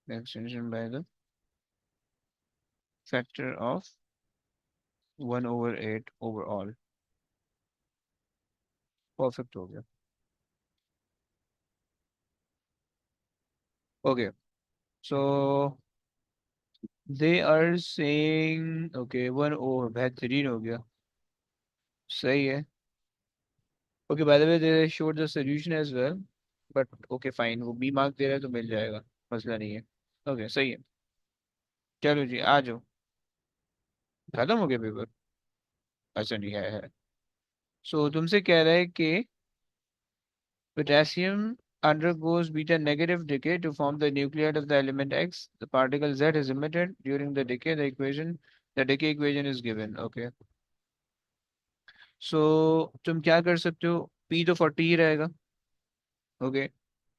the factor of 1/8 overall. Perfect हो गया. Okay. So they are saying okay 1/8 बेहतरीन हो गया. सही है. Okay, by the way they showed the solution as well. But okay fine, वो बी mark दे रहा है तो मिल जाएगा. मसला नहीं है. ओके, सही है. चलो जी, आ जाओ. खत्म हो गया पेपर? अच्छा, नहीं है. सो तुमसे कह रहा है कि potassium undergoes beta negative decay to form the nuclide of the element X. The particle Z is emitted during the decay. The decay equation is given. Okay. So तुम क्या कर सकते हो? P तो 40 ही रहेगा. Okay.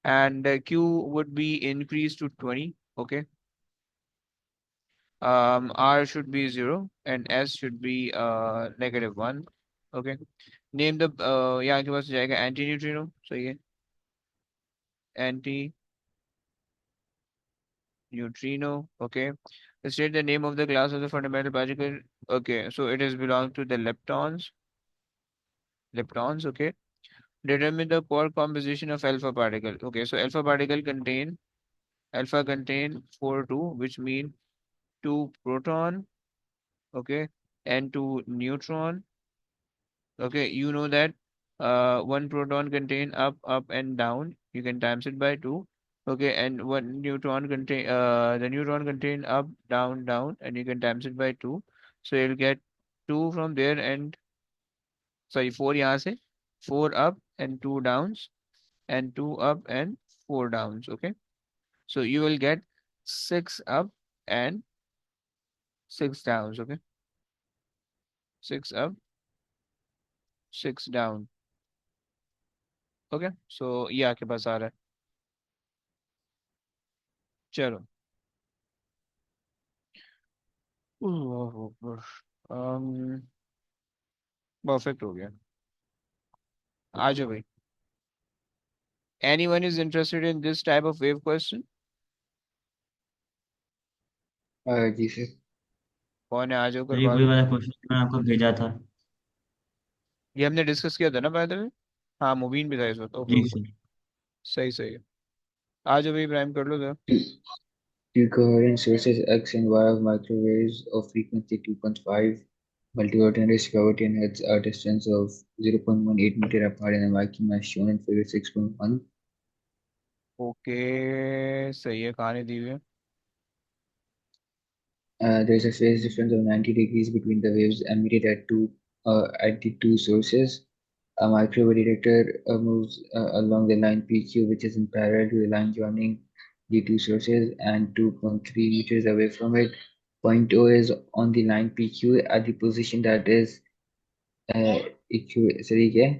And Q would be increased to 20. Okay. R should be 0 and S should be -1. Okay. Name the यहाँ के पास जाएगा anti neutrino. So ये anti neutrino. Okay. State the name of the class of the fundamental particle. Okay, so it is belong to the leptons. Leptons. Okay. Determine the core composition of alpha particle. Okay, so alpha contain 4 2, which mean 2 proton. Okay, and 2 neutron. Okay, you know that 1 proton contain up and down. You can times it by 2. Okay, and one neutron contain the neutron contain up, down, down, and you can times it by 2. So you'll get 2 from there and sorry 4 यहाँ से, 4 up and 2 downs, and 2 up and 4 downs. Okay, so you will get 6 up and 6 downs. Okay, 6 up, 6 down. Okay, so ये आपके पास आ रहा है. चलो. um perfect हो गया. आ जाओ भाई. Anyone is interested in this type of wave question? जी सर. कौन है? आ जाओ, सर ये करवा वही दो. वाला क्वेश्चन मैंने आपको भेजा था। ये हमने डिस्कस किया था ना बाय द वे. हाँ, मुबीन भी था इस वक्त. ओके जी ओके. सर। सही सही है. आज अभी इब्राहिम कर लो तो। Two coherent sources X and Y of microwaves of frequency 2.5 multi-ordinary Gaussian heads are distance of 0.18 meter apart in a vacuum as shown in figure 6.1. Okay सही है, कहानी दी हुई है। There is a phase difference of 90 degrees between the waves emitted at the two sources. A microwave detector moves along the line PQ, which is in parallel to the line joining the two sources, and 2.3 meters away from it. Point O is on the line PQ at the position that is sorry, yeah?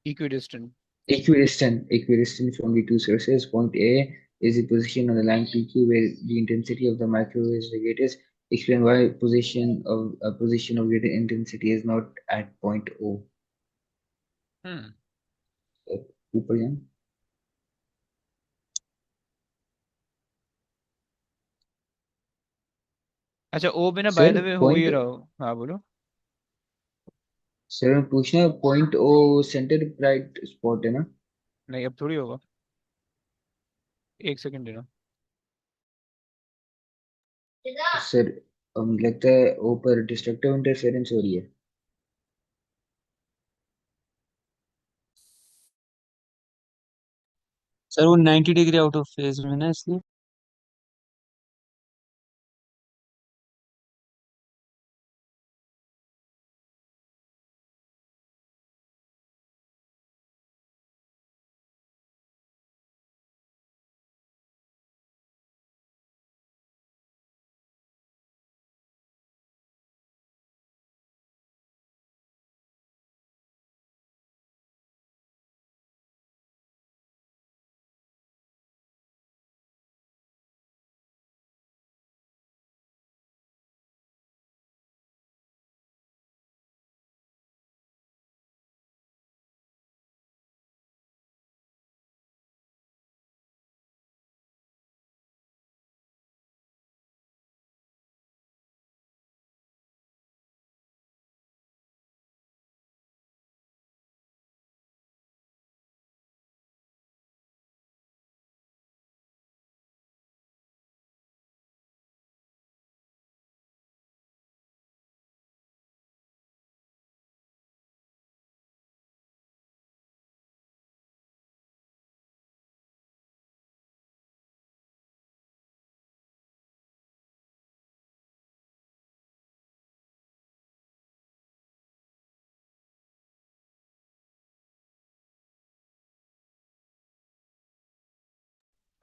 Equidistant. Equidistant from the two sources. Point A is the position on the line PQ where the intensity of the microwave is the greatest. Explain why position of greater intensity is not at point O. हम्म। ऊपर जाएं। अच्छा ओ बिना bye sir the way हो ही point रहा हो, हाँ बोलो। Sir पूछना point O centre bright spot है ना नहीं अब थोड़ी होगा, एक सेकंड देना। सर मुझे लगता है ओ पर डिस्ट्रक्टिव इंटरफेरेंस हो रही है सर वो 90 डिग्री आउट ऑफ फेज में ना, इसलिए।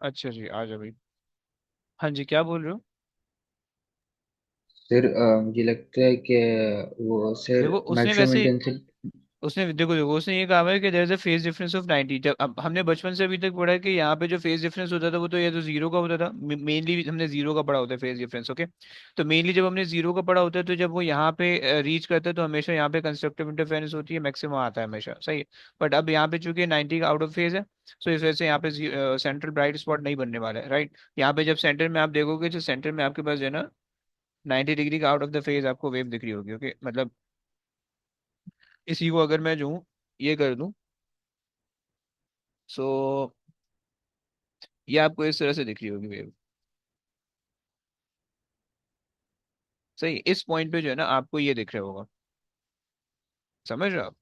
अच्छा जी आ जाओ भाई। हाँ जी क्या बोल रहे हो? सर मुझे लगता है कि वो सर देखो उसने मैक्सिमम वैसे, इंटेंसिटी उसने देखो देखो उसने ये कहा है कि there is a phase difference of 90। जब अब हमने बचपन से अभी तक पढ़ा है कि यहाँ पे जो फेज डिफरेंस होता था वो तो या तो जीरो का होता था, मेनली हमने जीरो का पढ़ा होता है फेज डिफरेंस, ओके। तो मेनली जब हमने जीरो का पढ़ा होता है तो जब वो यहाँ पे रीच करता है तो हमेशा यहाँ पे कंस्ट्रक्टिव इंटरफेरेंस होती है, मैक्सिमम आता है हमेशा, सही है। बट अब यहाँ पे चूंकि 90 का आउट ऑफ फेज है, सो इस वजह से यहाँ पे सेंट्रल ब्राइट स्पॉट नहीं बनने वाला है, राइट। यहाँ पे जब सेंटर में आप देखोगे तो सेंटर में आपके पास जो है ना 90 डिग्री का आउट ऑफ द फेज आपको वेव दिख रही होगी, ओके। मतलब इसी को अगर मैं जो हूँ ये कर दूं, सो ये आपको इस तरह से दिख रही होगी वेव, सही। इस पॉइंट पे जो है ना आपको ये दिख रहा होगा, समझ रहे हो आप?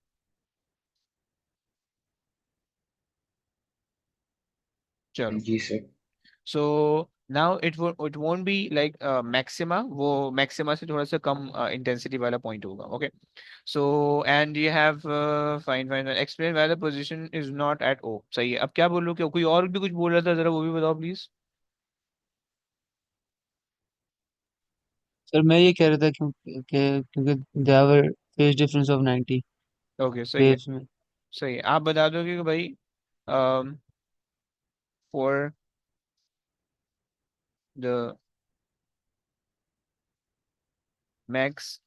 चलो। जी sir so now it won't be like maxima, वो मैक्सिमा से थोड़ा सा कम इंटेंसिटी वाला पॉइंट होगा, okay. So and you have fine fine explain why the position is not at O, सही है। अब क्या बोल रहे हो, क्या कोई और भी कुछ बोल रहा था, जरा वो भी बताओ प्लीज। सर मैं ये कह रहा था क्योंकि there phase difference of 90 okay सही है। वेव्स में। सही है, आप बता दोगे कि भाई for the max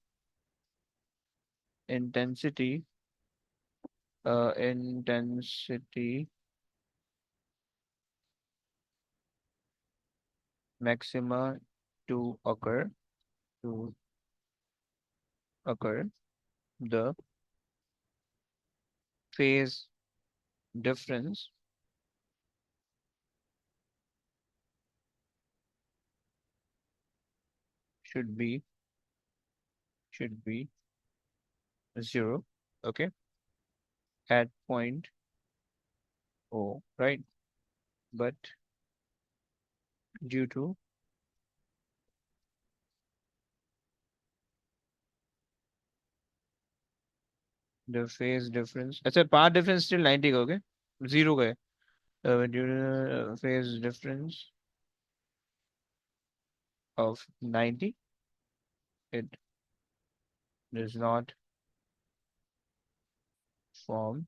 intensity intensity maxima to occur the phase difference should be 0, okay, at point O, right? But due to the phase difference, अच्छा path difference still 90 का, okay, 0 का है, due to the phase difference of 90, it does not form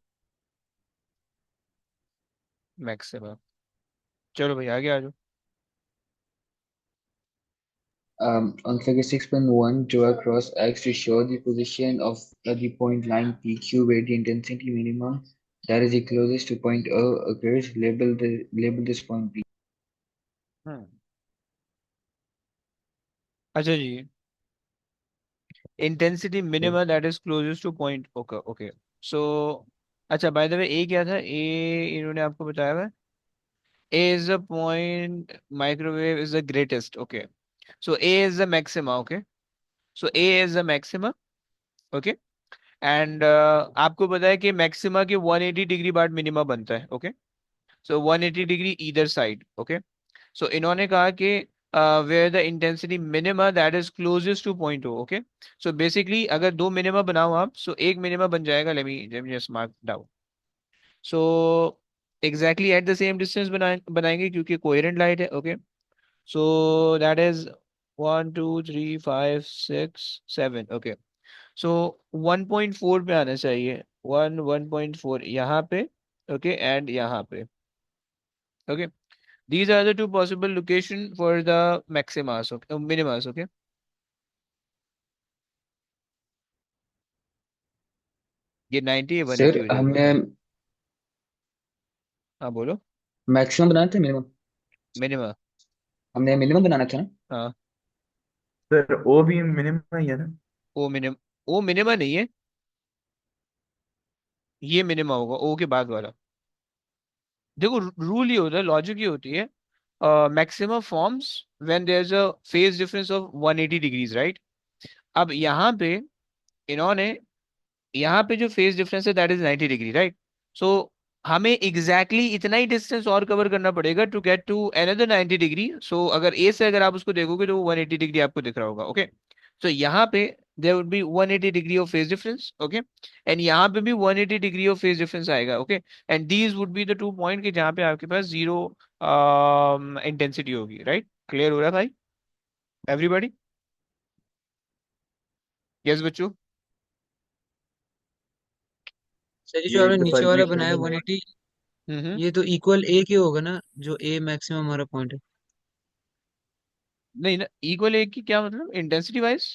maximum. चलो भाई आगे आ जाओ. On figure 6.1, draw a cross X to show the position of the point line PQ where the intensity minimum that is the closest to point O occurs. Label this point P. अच्छा जी, intensity minima that is closest to point, okay, okay. So अच्छा, by the way, A क्या था? A इन्होंने आपको बताया हुआ है. A is the point microwave is the greatest, okay. So A is the maxima, okay. So A is the maxima, okay. And आपको पता है कि maxima के 180 डिग्री बाद मिनिमा बनता है, okay. So 180 degree either side, okay. So इन्होंने कहा कि where the intensity minima that is closest to point O, okay. So basically अगर दो मिनिमा बनाओ आप, so एक मिनिमा बन जाएगा, let me just mark down. So exactly at the same distance बनाएंगे क्योंकि coherent light है, okay. So that is 1 2 3 5 6 7, okay. So 1.4 पे आना चाहिए, 1.4 यहाँ पे, okay, and यहाँ पे, okay. These are the two possible location for the maximas, okay, minimas, okay. ये 90 है, 180 Sir, हो जाएगा. हमने हाँ बोलो. मैक्सिमम बनाना था मिनिमम. मिनिमा. हमने मिनिमम बनाना था ना. हाँ. सर ओ भी मिनिमम ही है ना? वो मिनिमा नहीं है, ये मिनिमा होगा ओ के बाद वाला. देखो रूल ये होता है, लॉजिक ये होती है, maximum forms when there is a phase difference of 180 degrees, right. अब यहाँ पे इन्होंने, यहाँ पे जो फेज डिफरेंस है that is 90 degree, right. So हमें एग्जैक्टली exactly इतना ही डिस्टेंस और कवर करना पड़ेगा to get to another 90 degree. So अगर ए से अगर आप उसको देखोगे तो वो 180 डिग्री आपको दिख रहा होगा, ओके. सो यहाँ पे there would be 180 degree of phase difference, okay. And यहाँ पे भी 180 डिग्री ऑफ फेज डिफरेंस आएगा, okay. And these would be the 2 point के जहाँ पे आपके पास जीरो इंटेंसिटी होगी, राइट. क्लियर हो रहा है भाई, एवरीबॉडी? यस बच्चों. सर ये जो ये आपने दफा नीचे वाला रिपीट कर बनाया देना. 180, हम्म. ये तो इक्वल ए के होगा ना, जो ए मैक्सिमम हमारा पॉइंट है. नहीं ना, इक्वल एक की क्या मतलब इंटेंसिटी वाइज?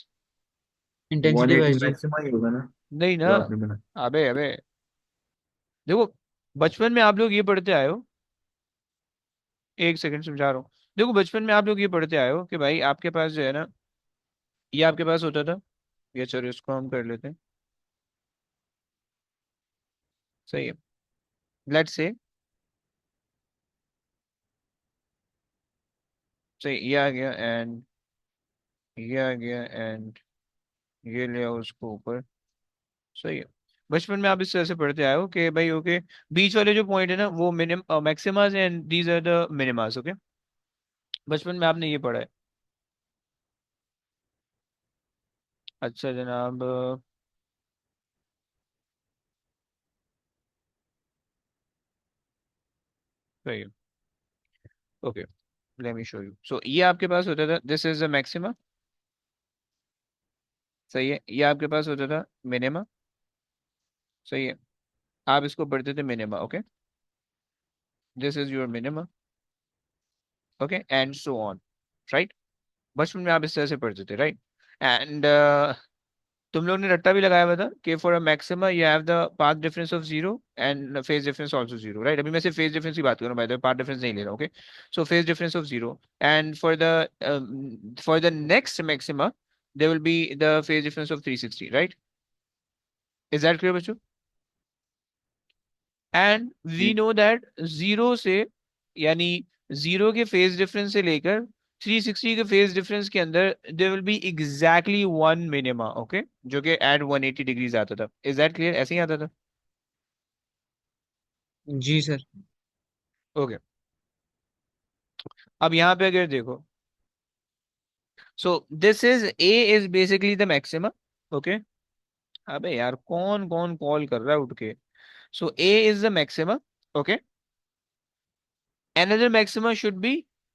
इंटेंसिटी 180 वाइज जो. नहीं मैक्सिमम ही होगा ना ना. जो आपने बना. अबे अबे, देखो बचपन में आप लोग ये पढ़ते आए हो, एक सेकंड समझा रहा हूँ. देखो बचपन में आप लोग ये पढ़ते आए हो कि भाई आपके पास जो है ना, ये आपके पास होता था, ये चलो इसको हम कर लेते हैं, सही है. लेट्स से सही, ये आ गया एंड ये आ गया एंड ये ले आओ उसको ऊपर, सही है. बचपन में आप इस तरह से पढ़ते आए हो कि भाई ओके, बीच वाले जो पॉइंट है ना वो maximas and these are the minimas, okay. बचपन में आपने ये पढ़ा है. अच्छा जनाब, सही है, okay. Let me show you. So ये आपके पास होता था, दिस इज द मैक्सिमा, सही है. ये आपके पास होता था मिनिमा, सही है. आप इसको पढ़ते थे minima, okay. This is your minima, okay, and so on, right. बचपन में आप इस तरह से पढ़ते थे, राइट. एंड तुम लोग ने रट्टा भी लगाया हुआ था कि for a maxima you have the path difference of zero and phase difference also zero, right. अभी मैं सिर्फ फेज डिफरेंस की बात कर रहा हूँ, बाय द पाथ डिफरेंस नहीं ले रहा हूँ, okay. So phase difference of zero and for the next maxima there will be the phase difference of 360, right? Is that clear बच्चों? And we know that zero से, यानी zero के phase difference से लेकर 360 के फेज डिफरेंस के अंदर there will be exactly one minima, okay, जो कि एट 180 डिग्रीज आता था। Is that clear? ऐसे ही आता था। जी सर। ओके, अब यहाँ पे अगर देखो, so this is a is basically the maxima, okay. अबे यार कौन कौन कॉल कर रहा है उठ के? So A is the maxima, okay. Another maxima should be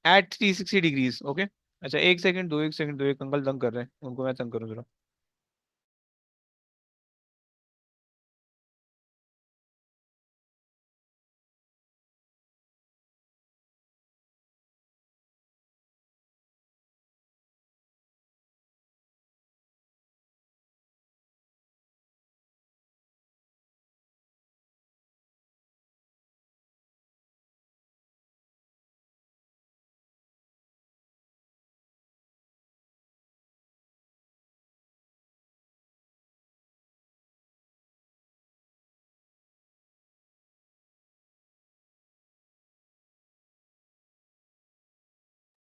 at 360 degrees, okay? अच्छा एक सेकंड दो, एक सेकंड दो, एक अंकल तंग कर रहे हैं, उनको मैं तंग करूँ जरा।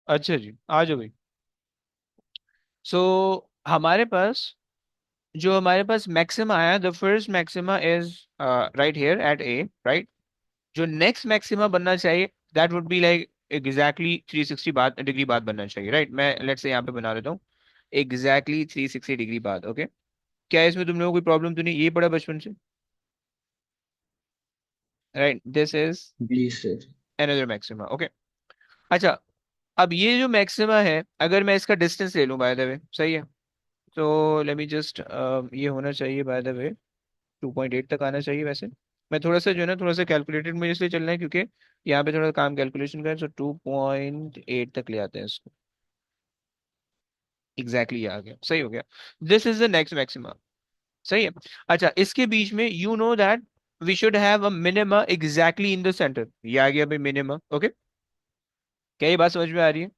अच्छा जी, आ जाओ भाई। सो हमारे पास जो हमारे पास मैक्सिमा आया, the first maxima is right here eight A, right. जो नेक्स्ट मैक्सिमा बनना चाहिए that would be like exactly 360 बाद डिग्री बाद बनना चाहिए, राइट। मैं लेट्स से यहाँ पे बना देता हूँ एग्जैक्टली 360 डिग्री बाद, ओके। क्या इसमें तुम लोगों को कोई प्रॉब्लम तो नहीं? ये पढ़ा बचपन से, राइट? दिस इज जी सर। Another maxima, okay. अच्छा, अब ये जो मैक्सिमा है, अगर मैं इसका डिस्टेंस ले लूं बाय द वे, सही है, तो लेट मी जस्ट, ये होना चाहिए बाय द वे 2.8 तक आना चाहिए वैसे। मैं थोड़ा सा जो है ना, थोड़ा सा कैलकुलेटेड मुझे इसलिए चलना है क्योंकि यहाँ पे थोड़ा काम कैलकुलेशन का है। सो 2.8 तक ले आते हैं इसको, एग्जैक्टली आ गया, सही हो गया। This is the next maxima, सही है। अच्छा, इसके बीच में you know that we should have a minima exactly in the centre. ये आ गया भाई मिनिमा, ओके। क्या ये बात समझ में आ रही है?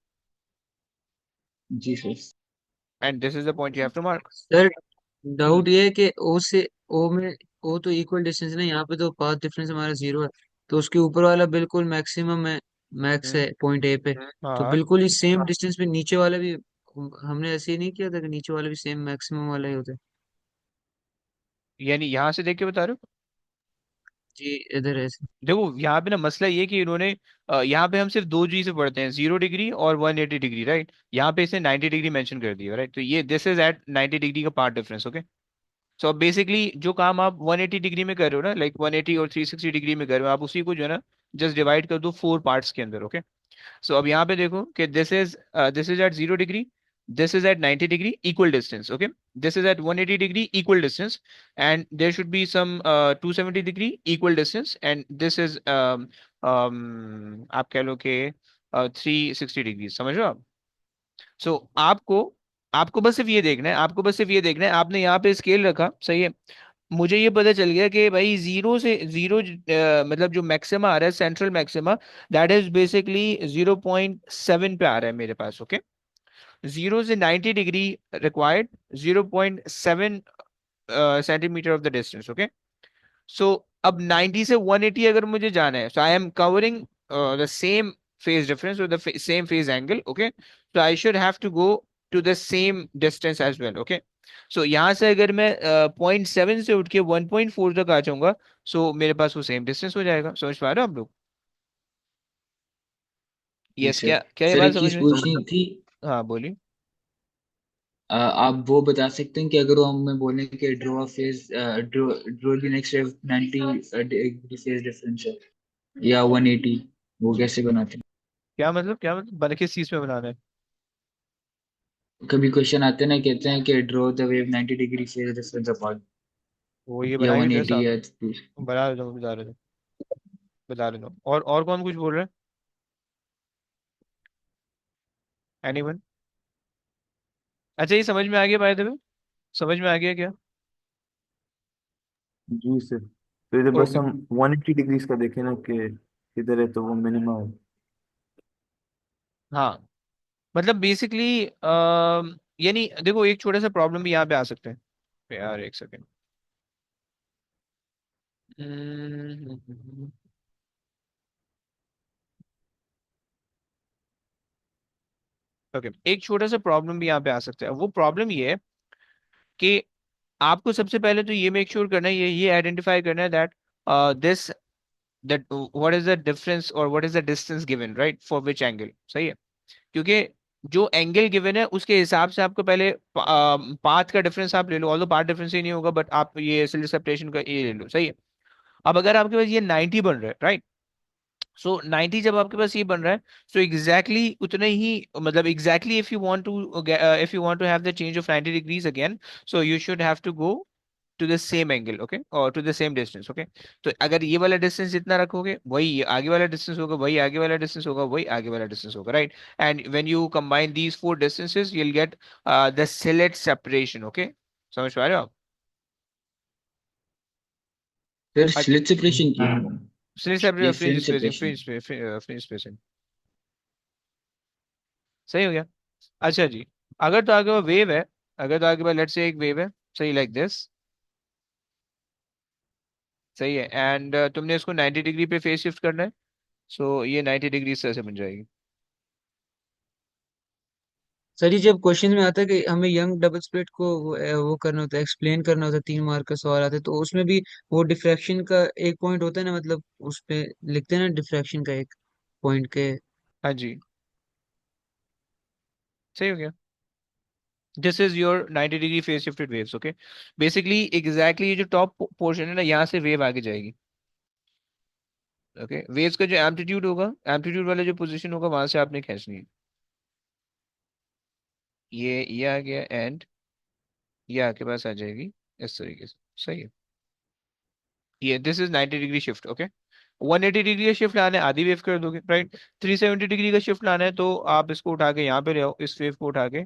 जी sir. And this is the point you have to mark. Sir doubt ये है कि ओ से ओ में, ओ तो इक्वल डिस्टेंस है ना, यहाँ पे तो पाथ डिफरेंस हमारा 0 है, तो उसके ऊपर वाला बिल्कुल मैक्सिमम है, मैक्स हम्म। है पॉइंट ए पे। हाँ तो हाँ। बिल्कुल ही सेम डिस्टेंस पे नीचे वाला भी, हमने ऐसे ही नहीं किया था कि नीचे वाला भी सेम मैक्सिमम वाला ही होता है? यानी यहाँ से देख के बता रहे हो? जी इधर ऐसे। देखो यहाँ पे ना मसला ये कि इन्होंने यहाँ पे हम सिर्फ दो चीजें पढ़ते हैं, 0 डिग्री और 180 डिग्री, राइट। यहाँ पे इसने 90 डिग्री मेंशन कर दिया, राइट। तो ये दिस इज एट 90 डिग्री का पार्ट डिफरेंस, ओके। सो अब बेसिकली जो काम आप 180 डिग्री में कर रहे हो ना, लाइक 180 और 360 डिग्री में कर रहे हो, आप उसी को जो है ना जस्ट डिवाइड कर दो 4 पार्ट्स के अंदर, ओके। सो अब यहाँ पे देखो कि this is at 0 degree, this is at 90 degree, equal distance, okay. This is at 180 degree, equal distance, and there should be some 270 degree, equal distance, and this is आप कह लो कि 360 डिग्री, समझ रहे हो आप? सो आपको आपको बस सिर्फ ये देखना है, आपको बस सिर्फ ये देखना है, आपने यहाँ पे स्केल रखा, सही है। मुझे ये पता चल गया कि भाई जीरो से जीरो, मतलब जो मैक्सिमा आ रहा है, central maxima, that is basically 0.7 पे आ रहा है मेरे पास, ओके। 0 से 90 degree required, 0.7 centimetre of the distance, okay. So अब 90 से 180 अगर मुझे जाना है, so I am covering the same phase difference और the same phase angle, okay. So I should have to go to the same distance as well, okay. So यहाँ से अगर मैं 0.7 से उठ के 1.4 तक आ जाऊंगा, सो मेरे पास वो सेम डिस्टेंस हो जाएगा। समझ पा रहे हो आप लोग? जी यस, सर। क्या क्या ये सर बात एक समझ चीज में? पूछनी थी। हाँ बोलिए। आप वो बता सकते हैं कि अगर वो हमें बोले कि draw phase, draw the next 90 degree phase difference है या 180, वो कैसे बनाते हैं? क्या मतलब बना किस चीज में बनाना है? कभी क्वेश्चन आते हैं ना, कहते हैं कि draw the wave 90 degree phase difference apart, वो ये या बना के दे 180 साहब, या बता देता हूँ, बता देता हूँ। और कौन कुछ बोल रहा है? एनीवन? अच्छा, ये समझ में आ गया बाय द वे? समझ में आ गया क्या? जी सर। तो इधर बस ओके। हम 180 डिग्रीज का देखें ना कि किधर है, तो वो मिनिमम है। हाँ, मतलब बेसिकली यानी देखो एक छोटा सा प्रॉब्लम भी यहाँ पे आ सकते हैं यार, एक सेकेंड। ओके, एक छोटा सा प्रॉब्लम भी यहाँ पे आ सकता है। वो प्रॉब्लम ये है कि आपको सबसे पहले तो ये मेक श्योर करना है, ये आइडेंटिफाई करना है that this that what is the difference और what is the distance given, right, for which angle. सही है, क्योंकि जो एंगल गिवन है उसके हिसाब से आपको पहले पाथ का डिफरेंस आप ले लो, ऑल्दो पाथ डिफरेंस ही नहीं होगा, बट आप ये सेपरेशन का ये ले लो। सही है। अब अगर आपके पास ये 90 बन रहा है, राइट, सो 90 जब आपके पास ये बन रहा है, सो एग्जैक्टली उतने ही, मतलब exactly if you want to have the change of 90 degrees again, so you should have to go to the same angle, okay, और to the same distance, okay. तो अगर ये वाला डिस्टेंस जितना रखोगे वही ये आगे वाला डिस्टेंस होगा, वही आगे वाला डिस्टेंस होगा, वही आगे वाला डिस्टेंस होगा, right. And when you combine these four distances you will get the slit separation, okay. समझ पा रहे हो आप? फिर स्लिट सेपरेशन की सिलेट ये separation, fringe fringe spacing, separation fringe spacing. सही हो गया। अच्छा जी, अगर तो आगे वो वेव है, अगर तो आगे लेट्स से एक वेव है, सही, लाइक दिस, सही है, एंड तुमने इसको 90 डिग्री पे फेस शिफ्ट करना है, सो ये 90 डिग्री इस तरह से बन जाएगी। सर ये जब क्वेश्चन में आता है कि हमें यंग डबल स्लिट को वो करना होता है, एक्सप्लेन करना होता है, 3 मार्क का सवाल आता है, तो उसमें भी वो डिफ्रैक्शन का एक पॉइंट होता है ना, मतलब उस पे लिखते हैं ना डिफ्रैक्शन का एक पॉइंट के। हाँ जी, सही हो गया। This is your 90 degree face shifted waves, okay. Basically exactly ये जो टॉप पोर्शन है ना, यहाँ से वेव आगे जाएगी, ओके। वेव्स का जो एम्पलीट्यूड होगा, एम्पलीट्यूड वाला जो पोजीशन होगा वहां से आपने खींचनी है। ये आ गया, एंड ये आपके पास आ जाएगी इस तरीके से। सही है। ये this is 90 degree shift, okay. 180 degree का शिफ्ट लाना है, आधी वेव कर दोगे, राइट। 370 डिग्री का शिफ्ट लाना है तो आप इसको उठा के यहाँ पे ले आओ, इस वेव को उठा के,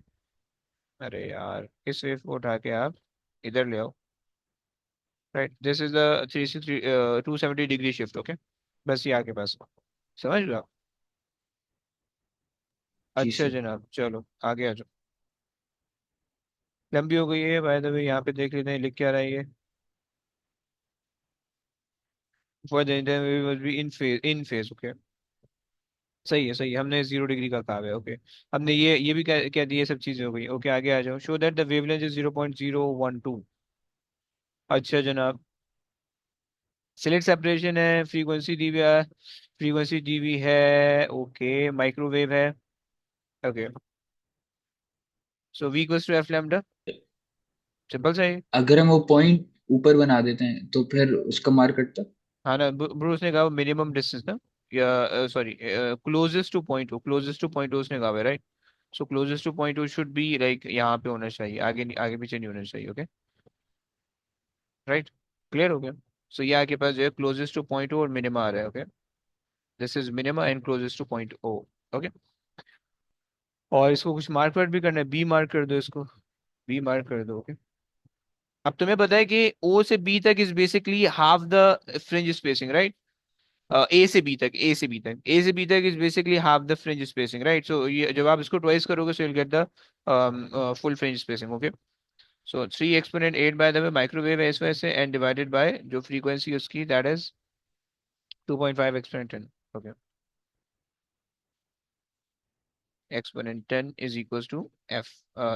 अरे यार, इस वेव को उठा के आप इधर ले आओ, right. This is the 270 degree shift, okay. बस ये आपके पास, समझ लो आप? जी अच्छा सर। जनाब, चलो आगे आ जाओ। लंबी हो गई है बाय द वे, यहाँ पे देख लेते हैं लिख क्या रहा है ये। For the interview be in phase, okay. सही है, सही है, हमने 0 डिग्री का कहा है, ओके। हमने ये भी कह दी, ये सब चीजें हो गई, ओके। आगे आ जाओ। Show that the wavelength is 0.012। अच्छा जनाब, सिलेक्ट सेपरेशन है, फ्रीक्वेंसी दी हुई है, फ्रीक्वेंसी दी हुई है, ओके, माइक्रोवेव है, okay. So V equals to F lambda, simple सा है। अगर हम वो पॉइंट ऊपर बना देते हैं तो फिर उसका मार्क कटता। हाँ ना, ब्रूस ने कहा मिनिमम डिस्टेंस ना, या sorry, closest to point O, closest to point O उसने कहा है, right. So closest to point O should be like यहाँ पे होना चाहिए, आगे आगे पीछे नहीं होना चाहिए, ओके, राइट। क्लियर हो गया। सो ये आपके पास जो है क्लोजेस्ट टू पॉइंट ओ और मिनिमा आ रहा है, okay. This is minima and closest to point O, okay. और इसको कुछ मार्क वर्क भी करना है, बी मार्क कर दो इसको, बी मार्क कर दो, ओके। अब तुम्हें पता है कि ओ से बी तक is basically half the fringe spacing, right. A से बी तक, ए से बी तक, ए से बी तक is basically half the fringe spacing, right. So ये जब आप इसको ट्वाइस करोगे so you will get the full fringe spacing, okay. So 3 exponent 8 by the way microwave है इस वजह से, एंड डिवाइडेड बाय जो फ्रीक्वेंसी उसकी that is 2.5 exponent 10, okay. Exponent 10 is equals to F,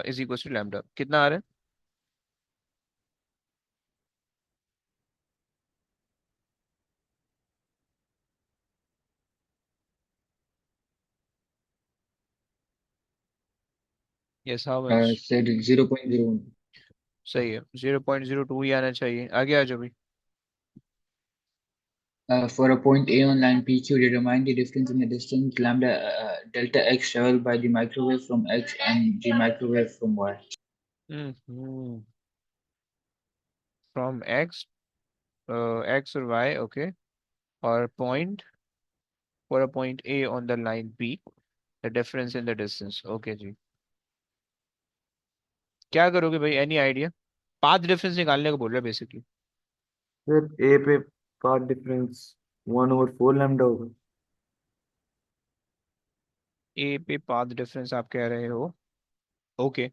is equals to lambda, कितना आ रहा है? Yes, how much? सर 0.01। सही है, 0.02 ही आना चाहिए। आगे आ जाओ भाई। For a point A on line PQ, determine the difference in the distance lambda delta x traveled by the microwave from x and the microwave from y. From X, X और Y, okay, और point, for a point A on the line P, the difference in the distance, okay जी। क्या करोगे भाई, any idea? Path difference निकालने को बोल रहा है बेसिकली। फिर ए पे पाथ डिफरेंस 1/4 लैम्डा होगा। ए पे पाथ डिफरेंस आप कह रहे हो, ओके।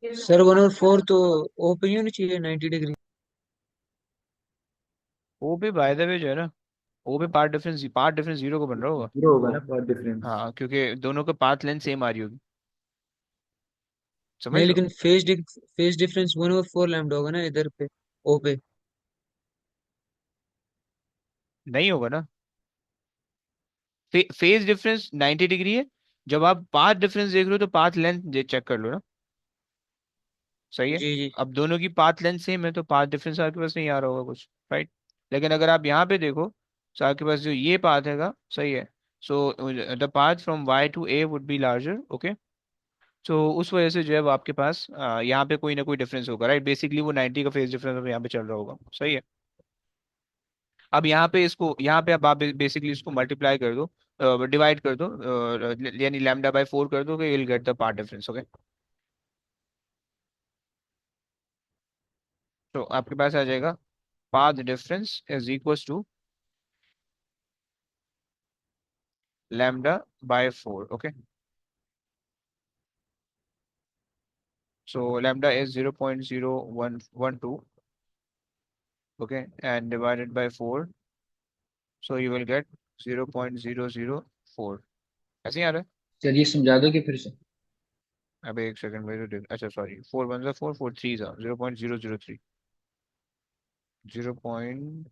सर 1/4 तो ओ पे ही होनी चाहिए 90 डिग्री। वो भी बाय द वे जो है ना, ओ पे पाथ डिफरेंस जीरो को बन रहा होगा। जीरो होगा ना पाथ डिफरेंस। हाँ, क्योंकि दोनों का पाथ लेंथ सेम आ रही होगी, समझ नहीं, रहे हो? लेकिन फेज डिफरेंस 1/4 लैम्डा होगा ना इधर पे, ओ पे। नहीं होगा ना, फेज डिफरेंस 90 डिग्री है। जब आप पाथ डिफरेंस देख रहे हो तो पाथ लेंथ चेक कर लो ना। सही है। जी जी। अब दोनों की पाथ लेंथ सेम है तो पाथ डिफरेंस आपके पास नहीं आ रहा होगा कुछ, राइट। लेकिन अगर आप यहाँ पे देखो तो आपके पास जो ये पाथ हैगा, सही है। So the path from Y to A would be larger, okay. सो उस वजह से जो है वो आपके पास यहाँ पे कोई ना कोई डिफरेंस होगा, राइट। बेसिकली वो 90 का फेज डिफरेंस यहाँ पे चल रहा होगा, सही है। अब यहाँ पे इसको, यहाँ पे अब आप बेसिकली इसको मल्टीप्लाई कर दो, डिवाइड कर दो, यानी लैम्डा बाय 4 कर दो, कि you'll get the path difference, okay. तो आपके पास आ जाएगा path difference is equal to lambda by 4, okay. So lambda is 0.0112, okay, and divided by 4, so you will get 0.004। ऐसे ही आ रहा है। चलिए समझा दोगे फिर से। अबे एक सेकंड भाई, तो अच्छा सॉरी, 4 1 4 4 3 0.003, 0.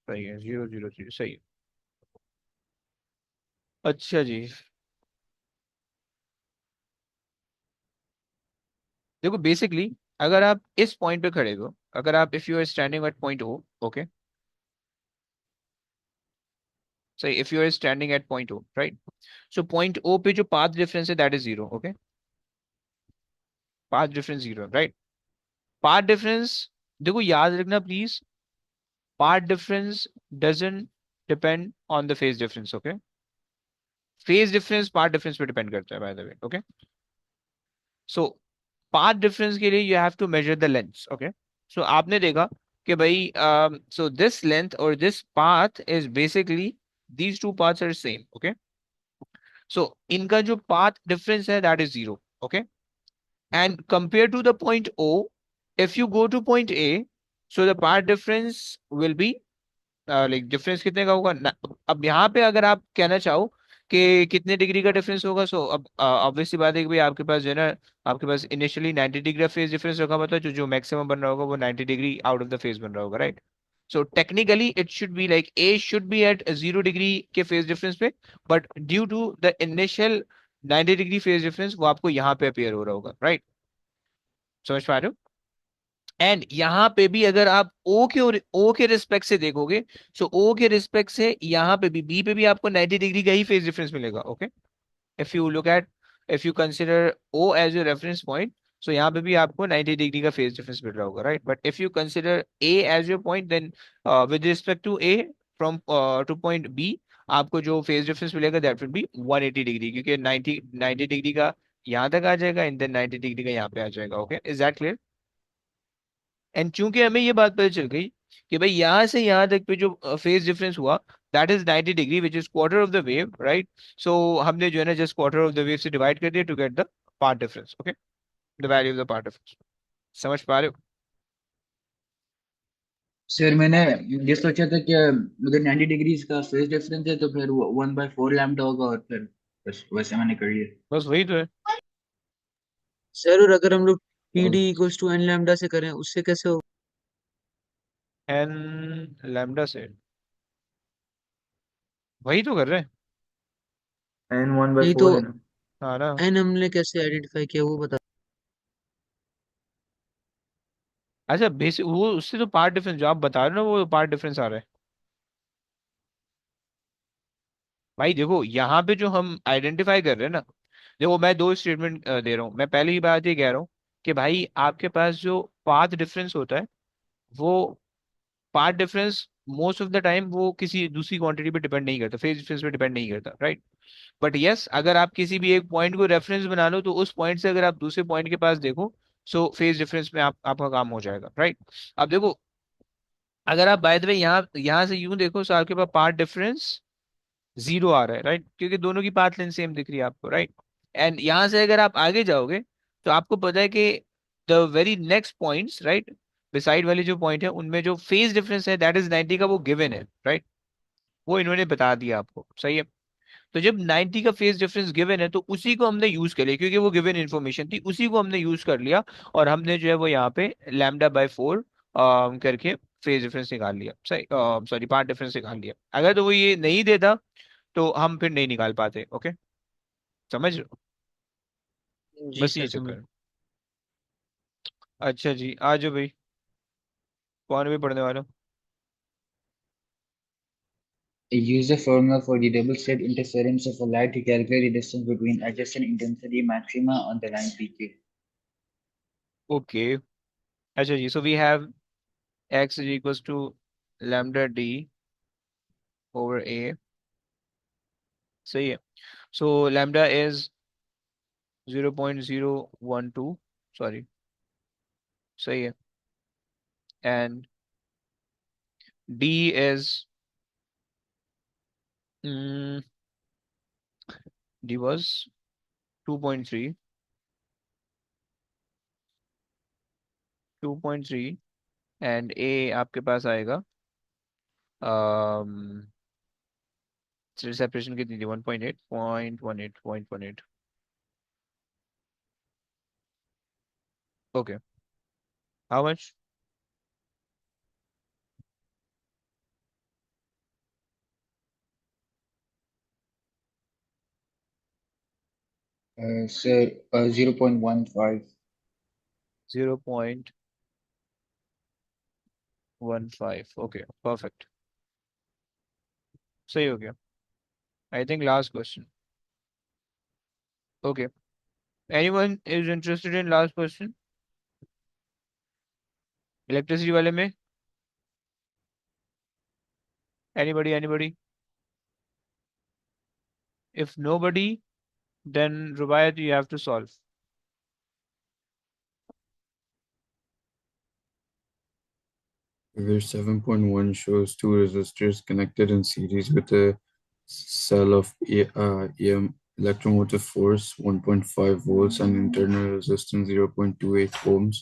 सही है, 003, सही है। अच्छा जी, देखो बेसिकली अगर आप इस पॉइंट पे खड़े हो, अगर आप if you are standing at point O, okay, सही, if you are standing at point O, right. So point O पे जो पाथ डिफरेंस है that is zero, okay. Path difference zero, right. Path difference, देखो याद रखना please, path difference doesn't depend on the phase difference, okay. Phase difference path difference पे depend करता है, by the way, okay. So path difference के लिए you have to measure the length, okay. So आपने देखा कि भाई, सो दिस लेंथ और this path is basically, these two paths are same, okay. So इनका जो पाथ डिफरेंस है that is zero, okay. And compare to the point O, if you go to point A, so the path difference will be, like difference कितने का होगा अब यहाँ पे अगर आप कहना चाहो कि कितने डिग्री का डिफरेंस होगा, सो अब ऑब्वियस सी बात है कि भाई आपके पास जो है ना, आपके पास इनिशियली 90 डिग्री का फेज डिफरेंस रखा हुआ था, जो जो मैक्सिमम बन रहा होगा वो 90 degree out of the phase बन रहा होगा, right. So technically it should be like A should be at 0 degree के फेज डिफरेंस पे, but due to the initial 90 degree phase difference वो आपको यहाँ पे अपियर हो रहा होगा, राइट। समझ पा रहे हो? एंड यहाँ पे भी अगर आप ओ के रिस्पेक्ट से देखोगे, सो ओ के रिस्पेक्ट से यहाँ पे भी बी पे भी आपको 90 डिग्री का ही फेज डिफरेंस मिलेगा, okay. If you look at, if you consider O as your reference point, so यहाँ पे भी आपको 90 डिग्री का फेज डिफरेंस मिल रहा होगा, right. But if you consider A as your point, then with respect to A from to point B, आपको जो फेज डिफरेंस मिलेगा दैट विल बी 180 डिग्री, क्योंकि 90 डिग्री का यहाँ तक आ जाएगा एंड देन 90 डिग्री का यहाँ पे आ जाएगा, okay. Is that clear? And चूंकि हमें ये बात पता चल गई कि भाई यहाँ से यहाँ तक पे जो फेज डिफरेंस हुआ that is 90 degree which is quarter of the wave, right. So हमने जो है ना just quarter of the wave से डिवाइड कर दिया to get the path difference, okay, the value of the path difference. समझ पा रहे हो? सर मैंने ये सोचा था कि अगर 90 डिग्रीज का फेज डिफरेंस है तो फिर वो 1/4 लैम्डा होगा, और फिर बस वैसे मैंने कर लिया। बस वही तो है। सर, और अगर हम लोग टी और D equals to N lambda से करें उससे कैसे हो? एन लैम्डा से वही तो कर रहे हैं। n 1 by नहीं तो 4 है ना। हाँ ना। एन हमने कैसे आइडेंटिफाई किया वो बता। अच्छा बेसिक वो उससे तो पार्ट डिफरेंस जो आप बता रहे हो ना वो पार्ट डिफरेंस आ रहा है। भाई देखो यहाँ पे जो हम आइडेंटिफाई कर रहे हैं ना, देखो मैं दो स्टेटमेंट दे रहा हूँ। मैं पहले ही बात ये कह रहा हूँ कि भाई आपके पास जो पाथ डिफरेंस होता है वो path difference most of the time वो किसी दूसरी क्वांटिटी पे डिपेंड नहीं करता, फेज डिफरेंस पे डिपेंड नहीं करता, राइट। बट यस अगर आप किसी भी एक पॉइंट को रेफरेंस बना लो तो उस पॉइंट से अगर आप दूसरे पॉइंट के पास देखो, सो फेज डिफरेंस में आपका काम हो जाएगा, राइट। अब देखो अगर आप बाय द वे यहाँ यहाँ से यूं देखो, सो आपके पास पार्ट डिफरेंस जीरो आ रहा है, राइट, क्योंकि दोनों की पाथ लेंथ सेम दिख रही है आपको, राइट। एंड यहाँ से अगर आप आगे जाओगे तो आपको पता है कि the very next points, right, beside वाले जो पॉइंट है उनमें जो फेज डिफरेंस है दैट इज 90 का, वो गिवन है, राइट। वो इन्होंने बता दिया आपको, सही है। तो जब 90 का फेज डिफरेंस गिवन है तो उसी को हमने यूज कर लिया, क्योंकि वो गिवन इन्फॉर्मेशन थी, उसी को हमने यूज कर लिया। और हमने जो है वो यहाँ पे λ/4 करके फेज डिफरेंस निकाल लिया, सही, सॉरी पार्ट डिफरेंस निकाल लिया। अगर तो वो ये नहीं देता तो हम फिर नहीं निकाल पाते। ओके, समझ रहे हो? जी बस सर ये समझ। चक्कर है। अच्छा जी, आ जाओ भाई, कौन भी पढ़ने वाला? Use the formula for the double slit interference of a light to calculate the distance between adjacent intensity maxima on the line PQ. Okay, अच्छा जी, so we have x is equals to lambda d over a, सही है। सो lambda is 0.012, sorry, सही है। And d is mm, d was 2.3, 2.3, and a आपके पास आएगा, separation कितनी थी? 1.8, 0.18, 0.18। Okay, how much? Sir, 0.15. 0.15, okay perfect, सही हो गया। I think last question. Okay, anyone is interested in last question electricity वाले में? Anybody, anybody? If nobody, then Rubayat, you have to solve. Figure 7.1 shows two resistors connected in series with a cell of electromotive force 1.5 volts and internal resistance 0.28 ohms.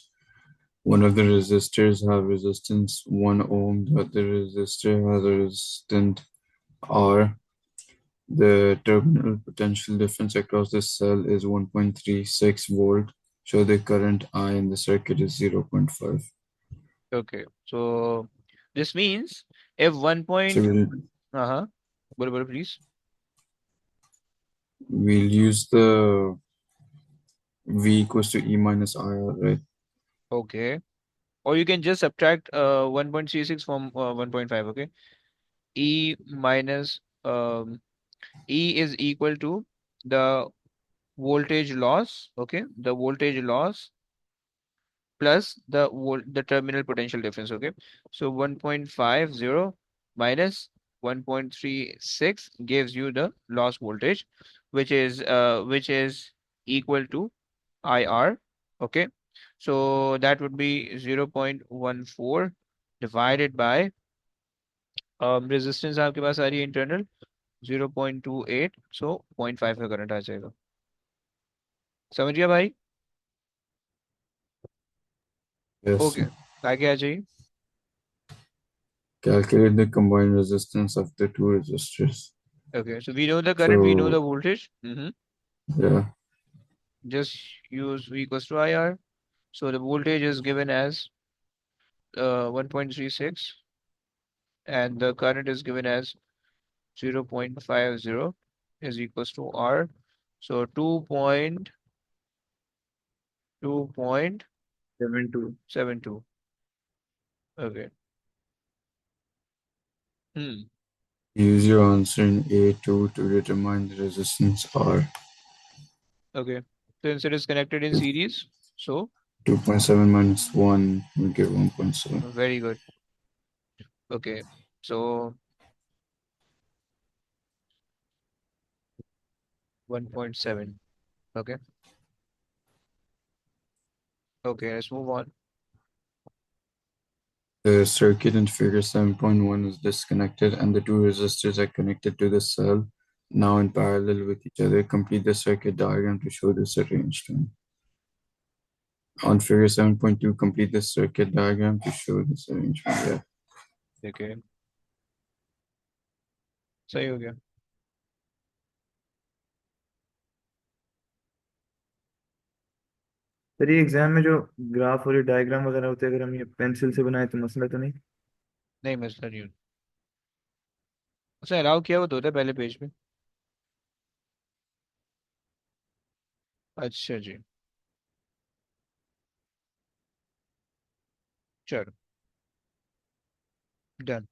One of the resistors have resistance 1 ohm, the other resistor has a resistance R. The terminal potential difference across the cell is 1.36 volt. So the current I in the circuit is 0.5. Okay, so this means if 1 So point, uh-huh, bolo, please. we'll use the V equals to E minus IR, right? Okay, or you can just subtract 1.36 from 1.5. Okay, E minus E is equal to the voltage loss. Okay, the voltage loss plus the terminal potential difference. Okay, so 1.50 minus 1.36 gives you the loss voltage, which is equal to IR. Okay, so that would be 0.14 divided by resistance आपके पास आ रही है internal 0.28, so 0.5 का current आ जाएगा। समझ गया भाई? Yes. Okay, आगे आ जाइए। Calculate the combined resistance of the two resistors. Okay, so we know the current, we know the So, voltage. yeah, Just use V equals to IR. So the voltage is given as 1.36 and the current is given as 0.50 is equals to R. So 2.2.72. 72. Okay. Hmm. use your answer in A2 to determine the resistance R. Okay. Since it is connected in series, so 2.7 minus 1 will give 1.7. very good. Okay. So 1.7. Okay. Okay, let's move on. The circuit in figure 7.1 is disconnected and the two resistors are connected to the cell, now in parallel with each other. Complete the circuit diagram to show this arrangement. On figure 7.2, complete the circuit diagram to show this arrangement. Yeah. Okay. सही हो गया। Sir ये exam में जो graph और ये diagram वगैरह होते हैं, अगर हम ये पेंसिल से बनाए तो मसला तो नहीं? नहीं मसला नहीं होता। उसे अलाउ किया हुआ तो होता है पहले पेज पे। अच्छा जी, चलो done.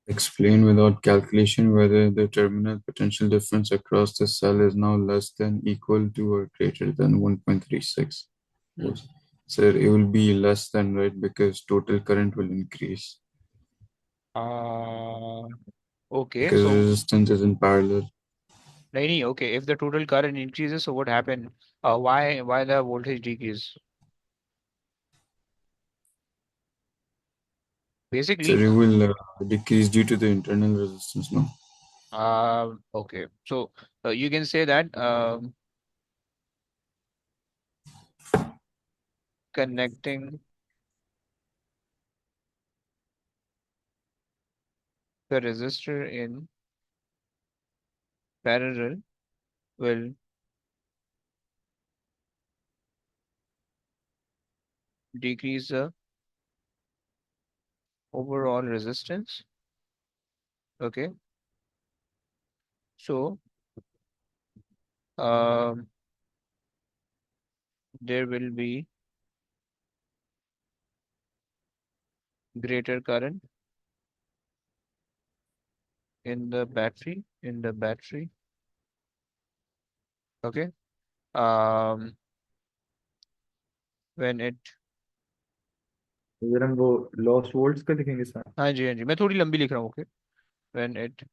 Explain without calculation whether the terminal potential difference across the cell is now less than, equal to, or greater than 1.36 volts. Sir, it will be less than, right? Because total current will increase Okay, because so resistance is in parallel. नहीं नहीं, okay, if the total current increases, so what happened? Why the voltage decrease? So Basically, it will decrease due to the internal resistance, no? okay, so you can say that connecting the resistor in parallel will decrease the overall resistance. Okay, so um, there will be greater current in the battery. Okay, um, when it अगर हम वो loss volts का लिखेंगे sir? हाँ जी हाँ जी, मैं थोड़ी लंबी लिख रहा हूँ। Okay, when it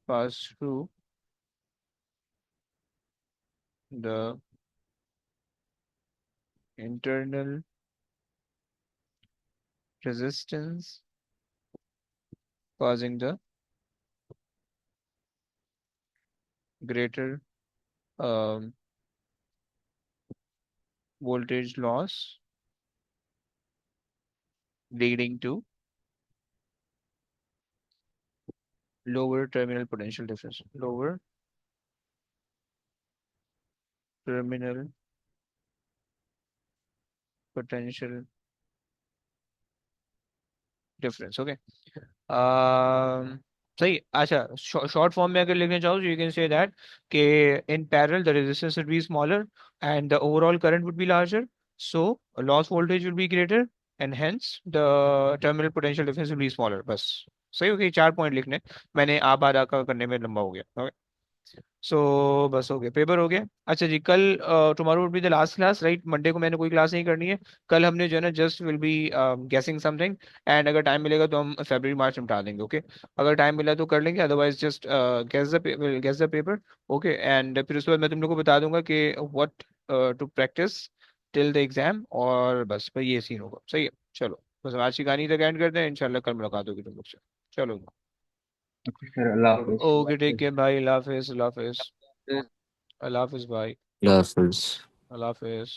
pass through the internal resistance causing the greater um, voltage loss leading to lower terminal potential difference. Lower terminal potential difference. Okay. सही। अच्छा, शॉर्ट फॉर्म में अगर लिखना चाहो तो यू कैन से दैट कि in parallel the resistance would be smaller and the overall current would be larger, so loss voltage will be greater and hence the terminal potential difference will be smaller। बस सही हो गई। 4 point लिखने, मैंने आप आधा का करने में लंबा हो गया। सो बस हो गया, पेपर हो गया। अच्छा जी, कल tomorrow would be the last class, right? Monday को मैंने कोई क्लास नहीं करनी है। कल हमने जो है ना जस्ट विल बी गेसिंग समथिंग, एंड अगर टाइम मिलेगा तो हम फरवरी मार्च में डाल देंगे। ओके, अगर टाइम मिला तो कर लेंगे, otherwise just guess the paper. Okay, and फिर उसके बाद मैं तुम लोग को बता दूंगा कि what to practice till the exam, और बस भाई ये सीन होगा। सही है, चलो बस आज की कहानी तक एंड करते हैं, इंशाल्लाह कल मुलाकात होगी तुम लोग से। चलो, Okay, sir. Allah Hafiz. Okay, take care भाई, अल्लाह हाफिज, अल्लाह हाफिज, अल्लाह हाफिज भाई, Losses. अल्लाह हाफिज।